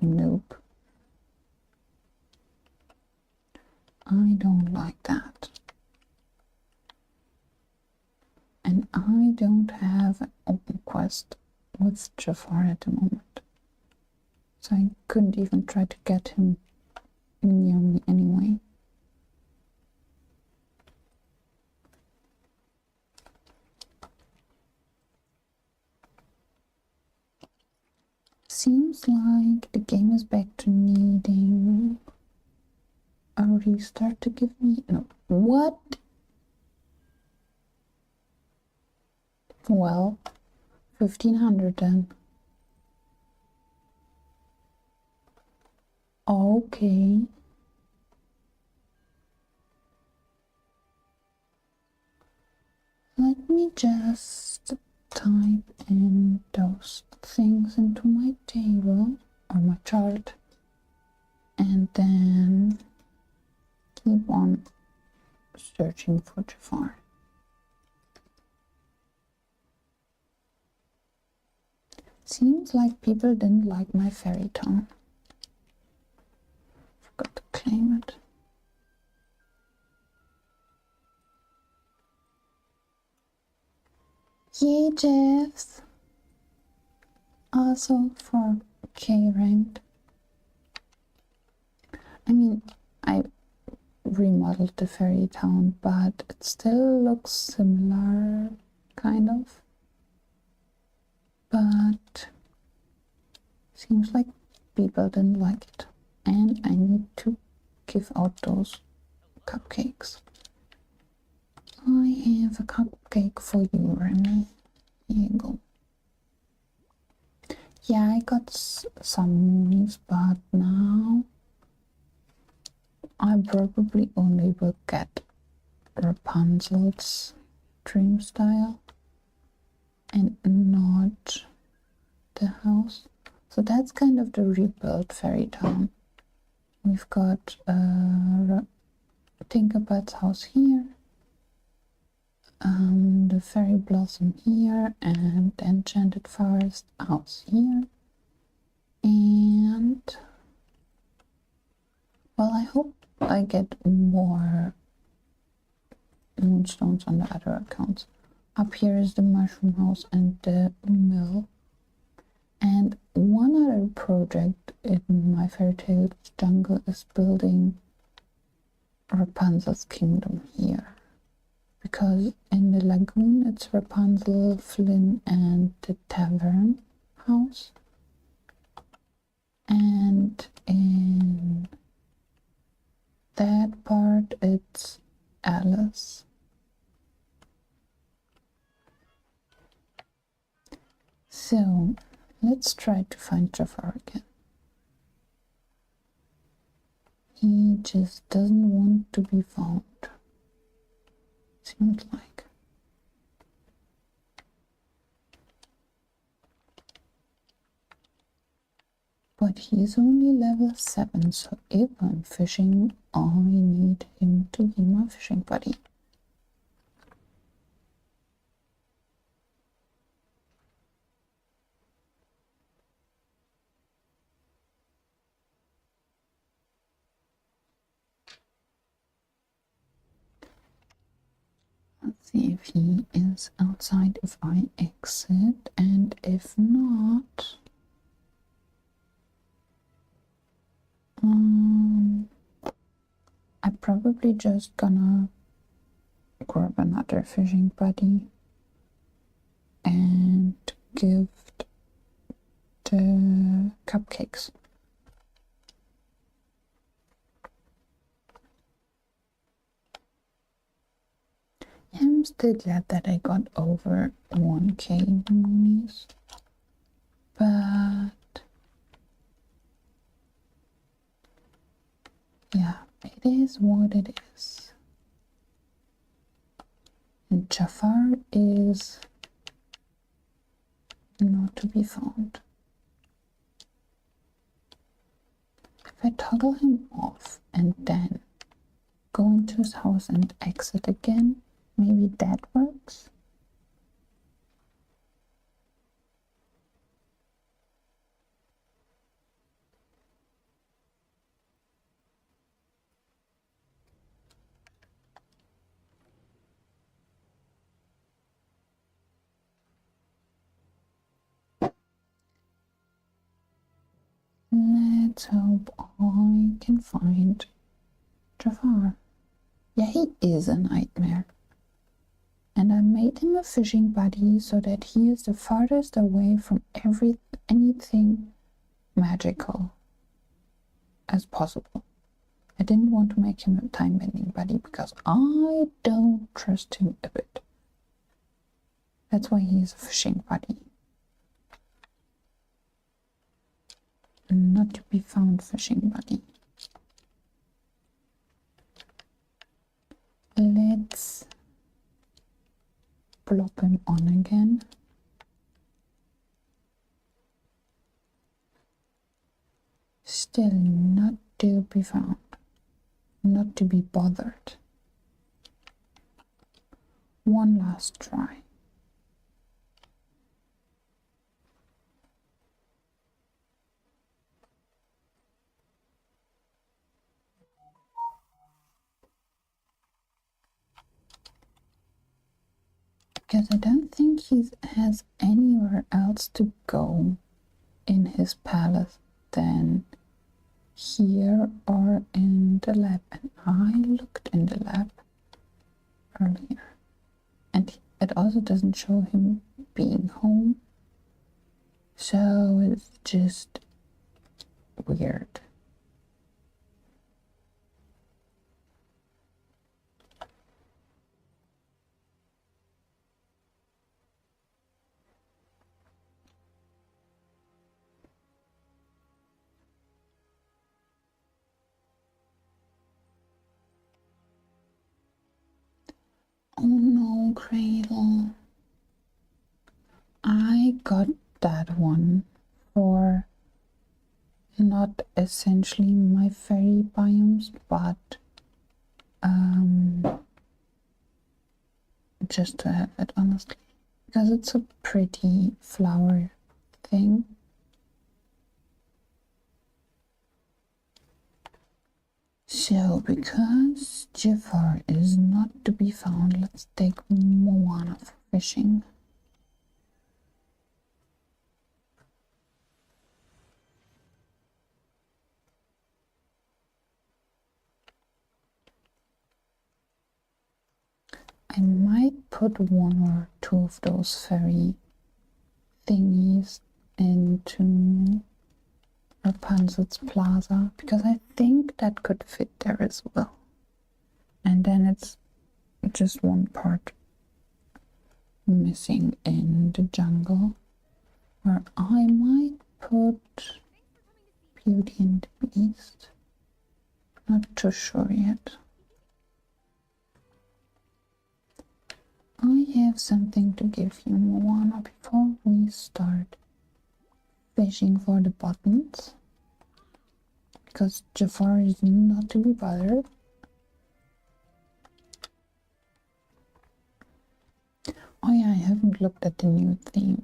Nope. I don't like that. And I don't have an open quest with Jafar at the moment. So I couldn't even try to get him near me anyway. Seems like the game is back to needing a restart to give me... No. What? Well, 1500 then. Okay. Let me just type in those things into my table or my chart and then keep on searching for Jafar. Seems like people didn't like my fairy town. Forgot to claim it. Yay, Jeffs! Also for K ranked. I mean, I remodeled the fairy town, but it still looks similar, kind of. But seems like people didn't like it. And I need to give out those cupcakes. I have a cupcake for you, Remy. Here you go. Yeah, I got some moonies, but now I probably only will get Rapunzel's dream style and not the house. So that's kind of the rebuilt fairy town. We've got Tinkerbell's house here, the fairy blossom here, and the enchanted forest house here. And well, I hope I get more moonstones on the other accounts. Up here is the mushroom house and the mill. And one other project in my fairy tale jungle is building Rapunzel's kingdom here. Because in the lagoon it's Rapunzel, Flynn, and the tavern house. And in that part it's Alice. So let's try to find Jafar again. He just doesn't want to be found. Seems like. But he's only level 7, so if I'm fishing, I need him to be my fishing buddy. Let's see if he is outside, if I exit, and if not, I'm probably just gonna grab another fishing buddy and give the cupcakes. I'm still glad that I got over 1k moonies, but yeah, it is what it is. And Jafar is not to be found. If I toggle him off and then go into his house and exit again, maybe that works. Let's hope I can find Jafar. Yeah, he is a nightmare. And I made him a fishing buddy so that he is the farthest away from anything magical as possible. I didn't want to make him a time-bending buddy because I don't trust him a bit. That's why he is a fishing buddy. Not to be found fishing buddy. Let's plop him on again. Still not to be found. Not to be bothered. One last try. Because I don't think he has anywhere else to go in his palace than here or in the lab. And I looked in the lab earlier. And it also doesn't show him being home. So it's just weird. Oh no, Cradle. I got that one for not essentially my fairy biomes, but just to have it, honestly. Because it's a pretty flower thing. So, because Jafar is not to be found, let's take Moana for fishing. I might put one or two of those fairy thingies into Rapunzel's Plaza, because I think that could fit there as well. And then it's just one part missing in the jungle, where I might put Beauty and the Beast. Not too sure yet. I have something to give you, Moana, before we start fishing for the buttons, because Jafar is not to be bothered. Oh yeah, I haven't looked at the new theme.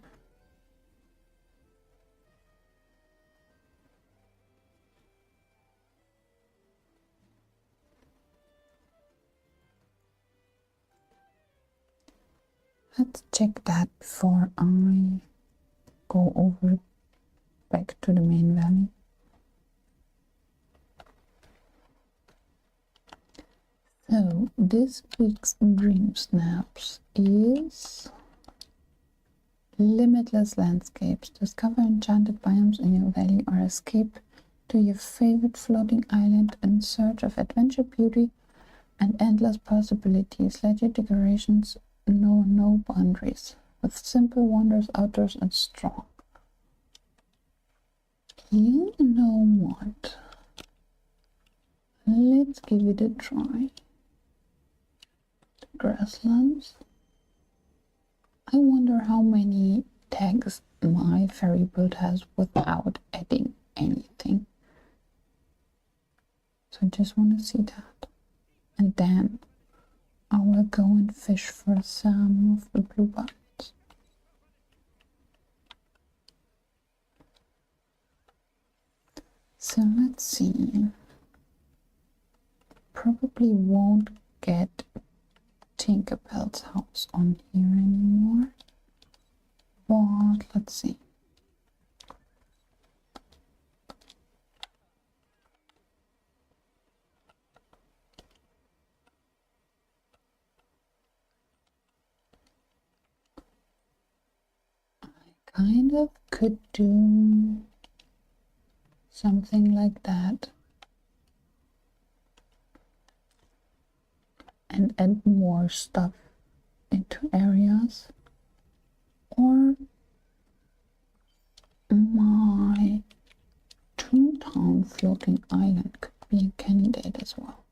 Let's check that before I go over back to the main valley. So this week's DreamSnaps is Limitless Landscapes. Discover enchanted biomes in your valley or escape to your favorite floating island in search of adventure, beauty, and endless possibilities. Let your decorations know no boundaries, with simple wonders outdoors and strong. You know what? Let's give it a try. The grasslands. I wonder how many tags my fairy build has without adding anything. So I just want to see that. And then I will go and fish for some of the blue buttons. So let's see. Probably won't get Tinkerbell's house on here anymore. But let's see. kind of could do something like that and add more stuff into areas, or my Toontown floating island could be a candidate as well.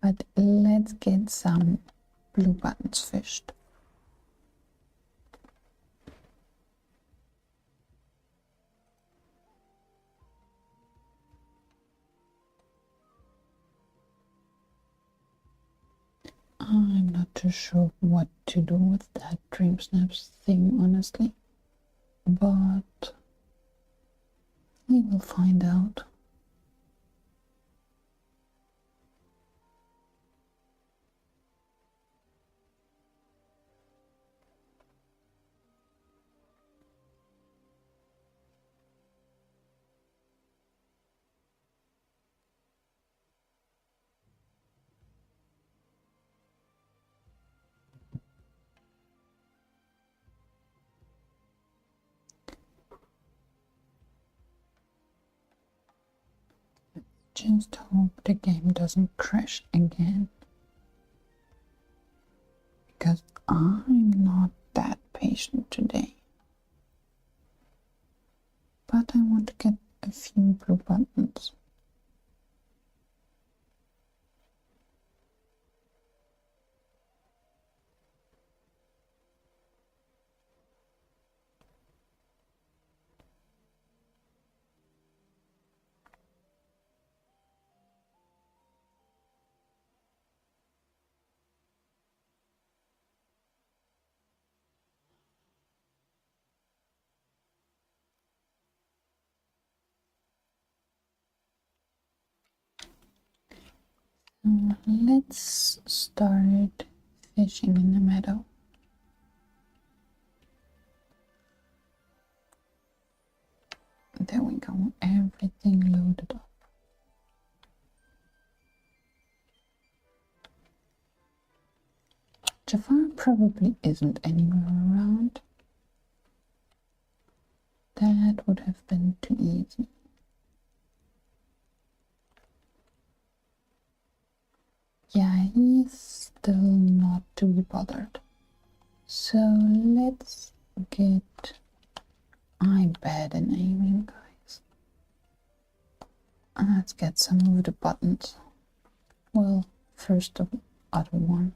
But let's get some blue buttons fished. I'm not too sure what to do with that DreamSnaps thing, honestly, but we will find out. Just hope the game doesn't crash again, because I'm not that patient today. But I want to get a few blue buttons. Let's start fishing in the meadow. There we go, everything loaded up. Jafar probably isn't anywhere around. That would have been too easy. Yeah, he's still not to be bothered. So let's get... I'm bad in aiming, guys. Let's get some of the buttons. Well, first the other one.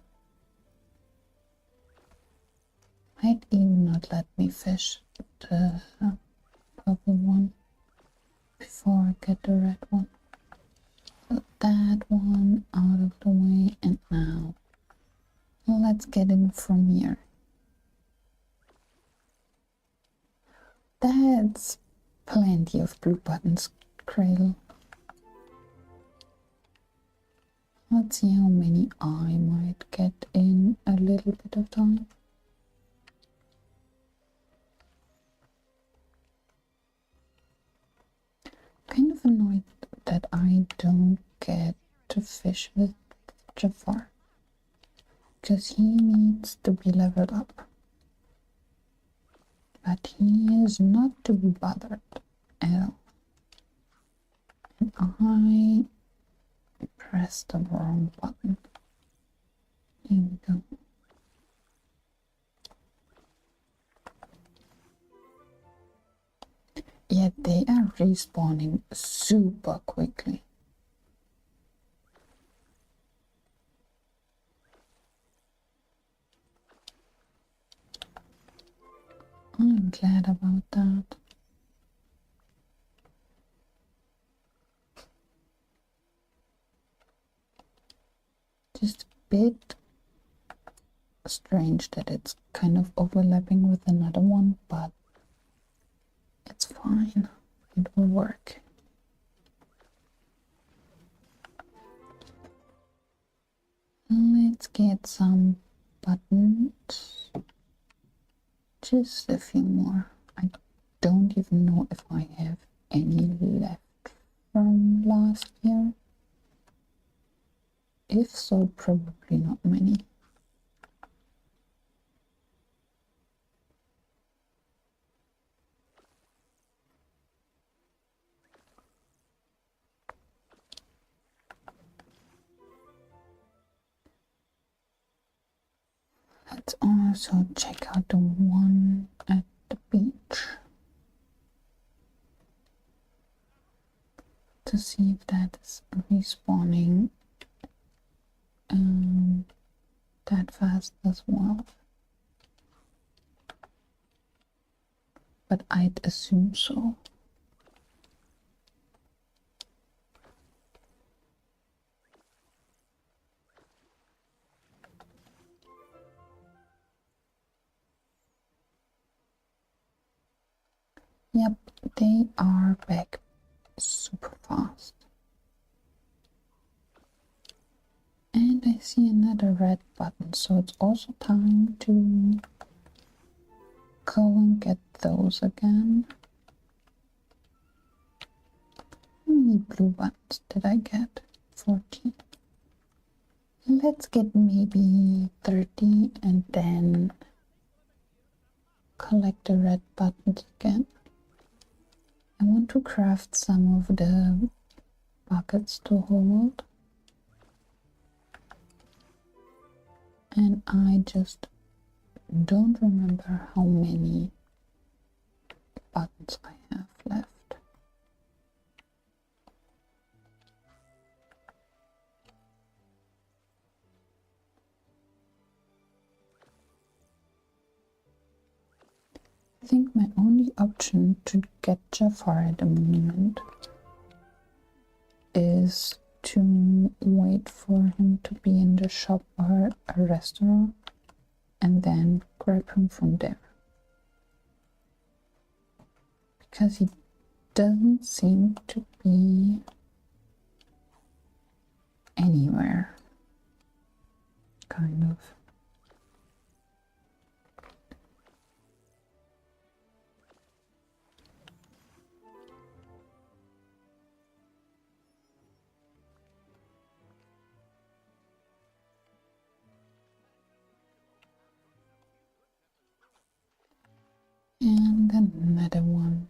Might even not let me fish the purple one before I get the red one. So that one out of the way, and now let's get in from here. That's plenty of blue buttons, Cradle. Let's see how many I might get in a little bit of time. Kind of annoyed that I don't get to fish with Jafar, because he needs to be leveled up. But he is not to be bothered at all. And I pressed the wrong button. Here we go. Yet they are respawning super quickly. I'm glad about that. Just a bit strange that it's kind of overlapping with another one, but it's fine. It will work. Let's get some buttons. Just a few more. I don't even know if I have any left from last year. If so, probably not many. Let's also check out the one at the beach to see if that is respawning that fast as well. But I'd assume so. Yep, they are back super fast. And I see another red button, so it's also time to go and get those again. How many blue buttons did I get? 14. Let's get maybe 30 and then collect the red buttons again. I want to craft some of the buckets to hold. And I just don't remember how many buttons I have left. I think my only option to get Jafar at the moment is to wait for him to be in the shop or a restaurant and then grab him from there. Because he doesn't seem to be anywhere, kind of. And another one.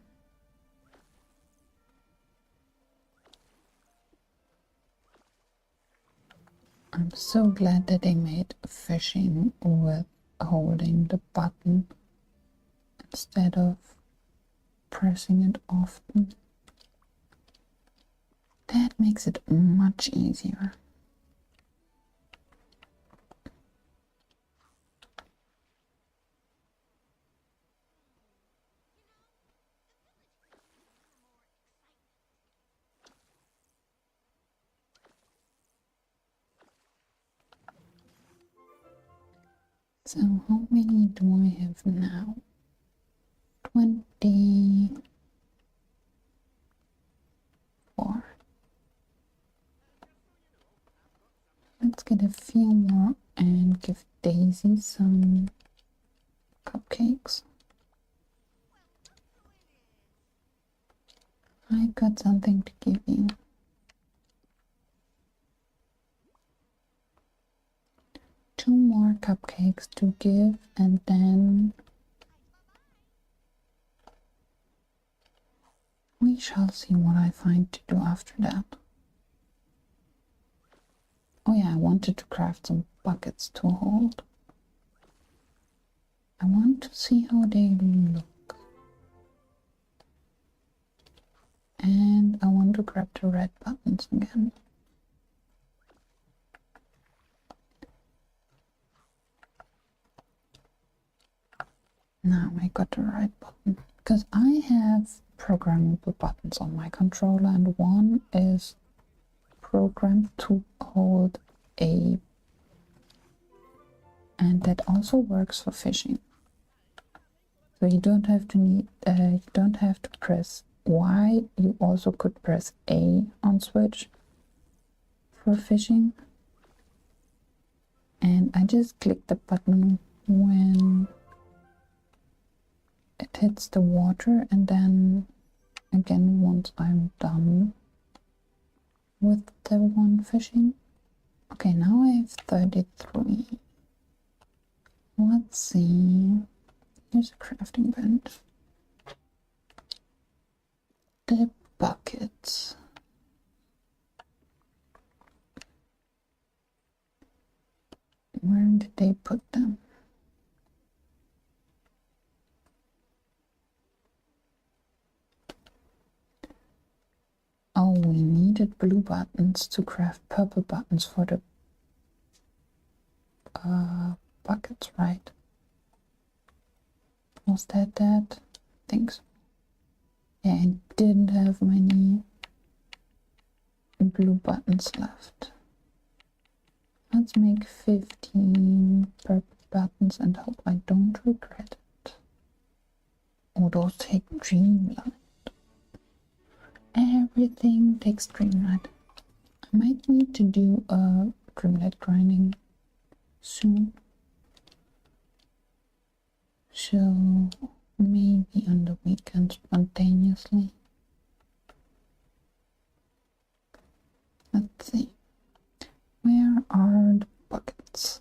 I'm so glad that they made fishing with holding the button instead of pressing it often. That makes it much easier. So how many do I have now? 24. Let's get a few more and give Daisy some cupcakes. I got something to give you. Two more cupcakes to give, and then we shall see what I find to do after that. Oh yeah, I wanted to craft some buckets to hold. I want to see how they look. And I want to grab the red buttons again. Now I got the right button, because I have programmable buttons on my controller, and one is programmed to hold A, and that also works for fishing. So you don't have to press Y. You also could press A on Switch for fishing. And I just click the button when it hits the water, and then again once I'm done with the one fishing. Okay, now I have 33. Let's see. Here's a crafting bench. The buckets. Where did they put them? needed blue buttons to craft purple buttons for the buckets, right? Was that? I think so. Yeah, I didn't have many blue buttons left. Let's make 15 purple buttons and hope I don't regret it. Oh, those take Dreamlight. Everything takes Dreamlight. I might need to do a Dreamlight grinding soon. So maybe on the weekend spontaneously. Let's see. Where are the buckets?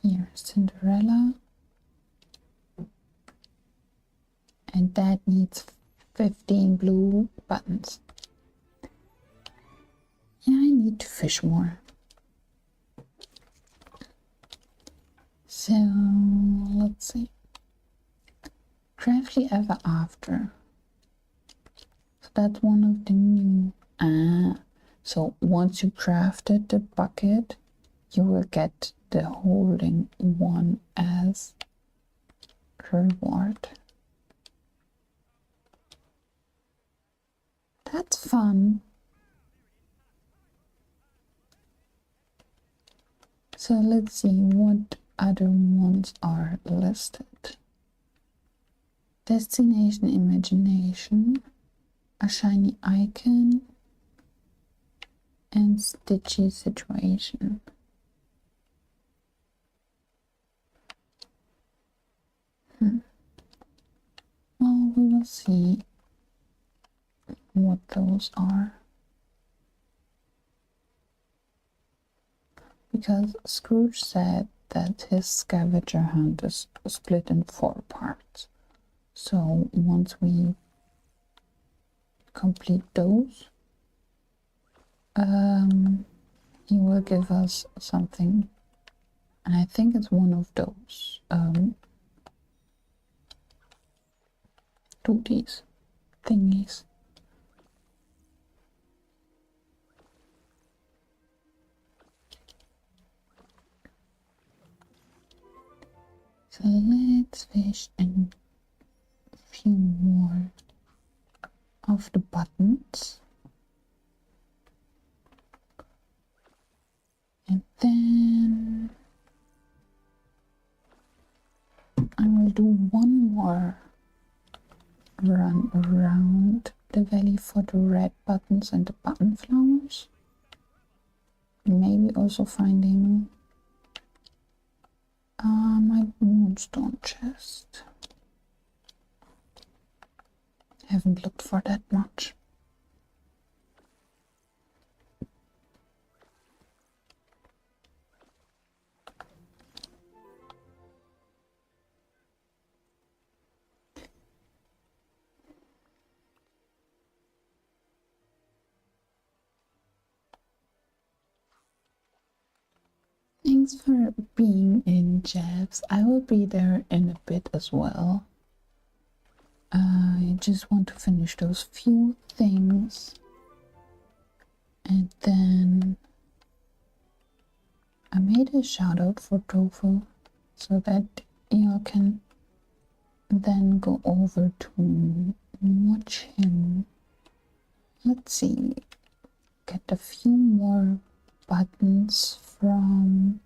Here, Cinderella. And that needs 15 blue buttons. Yeah, I need to fish more. So, let's see. Craftly Ever After. So that's one of the new... so once you crafted the bucket, you will get the holding one as reward. That's fun. So let's see what other ones are listed. Destination Imagination, a shiny icon, and Stitchy Situation. Well, we will see what those are. Because Scrooge said that his scavenger hunt is split in 4 parts. So once we complete those, he will give us something. And I think it's one of those duties thingies. So let's fish a few more of the buttons. And then I will do one more run around the valley for the red buttons and the button flowers. Maybe also finding my moonstone chest. Haven't looked for that much. Thanks for being in, Jeffs. I will be there in a bit as well. I just want to finish those few things and then I made a shout out for Tofu so that y'all can then go over to watch him. Let's see, get a few more buttons from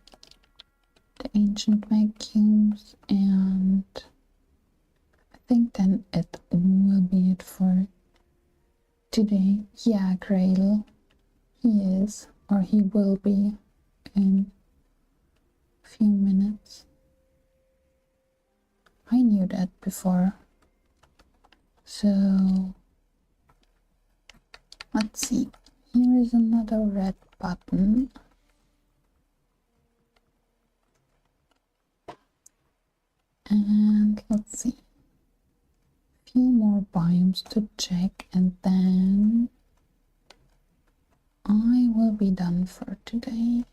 the ancient vacuums, and I think then it will be it for today. Yeah, Cradle, he is, or he will be in a few minutes. I knew that before. So let's see, here is another red button. And let's see, a few more biomes to check and then I will be done for today.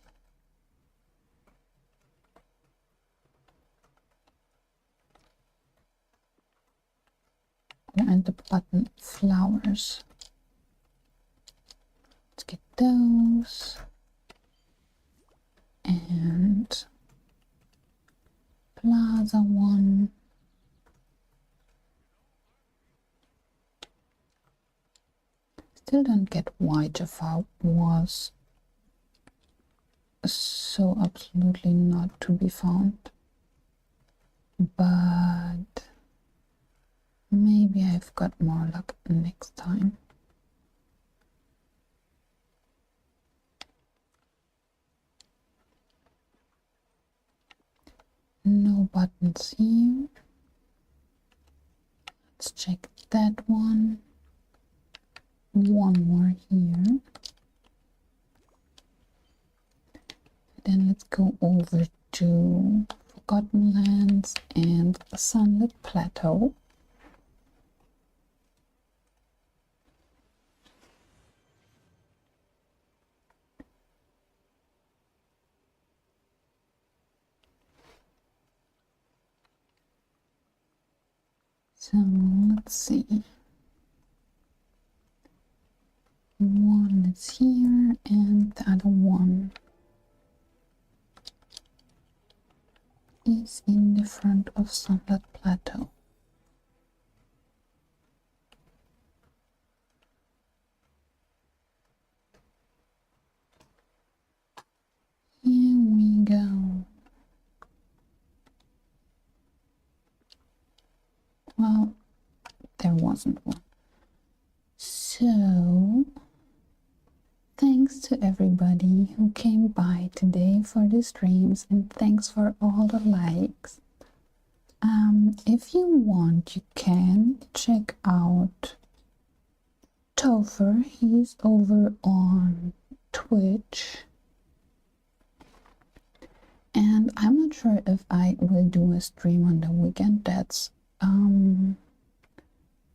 and the button flowers. Let's get those. And plaza one. Still don't get why Jafar was so absolutely not to be found, but maybe I've got more luck next time. No buttons here. Let's check that one. One more here. Then let's go over to Forgotten Lands and Sunlit Plateau. So let's see. One is here and the other one is in the front of Sunlit Plateau. Here we go. Well, there wasn't one. So, thanks to everybody who came by today for the streams, and thanks for all the likes. If you want, you can check out Topher. He's over on Twitch. And I'm not sure if I will do a stream on the weekend. That's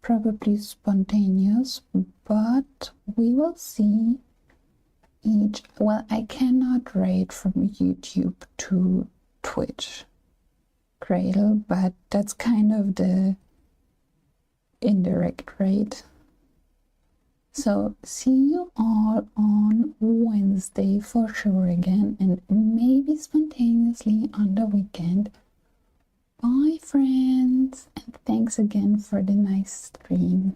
probably spontaneous, but we will see. Well, I cannot raid from YouTube to Twitch Cradle, but that's kind of the indirect raid. So see you all on Wednesday for sure again, and maybe spontaneously on the weekend. Bye friends, and thanks again for the nice stream.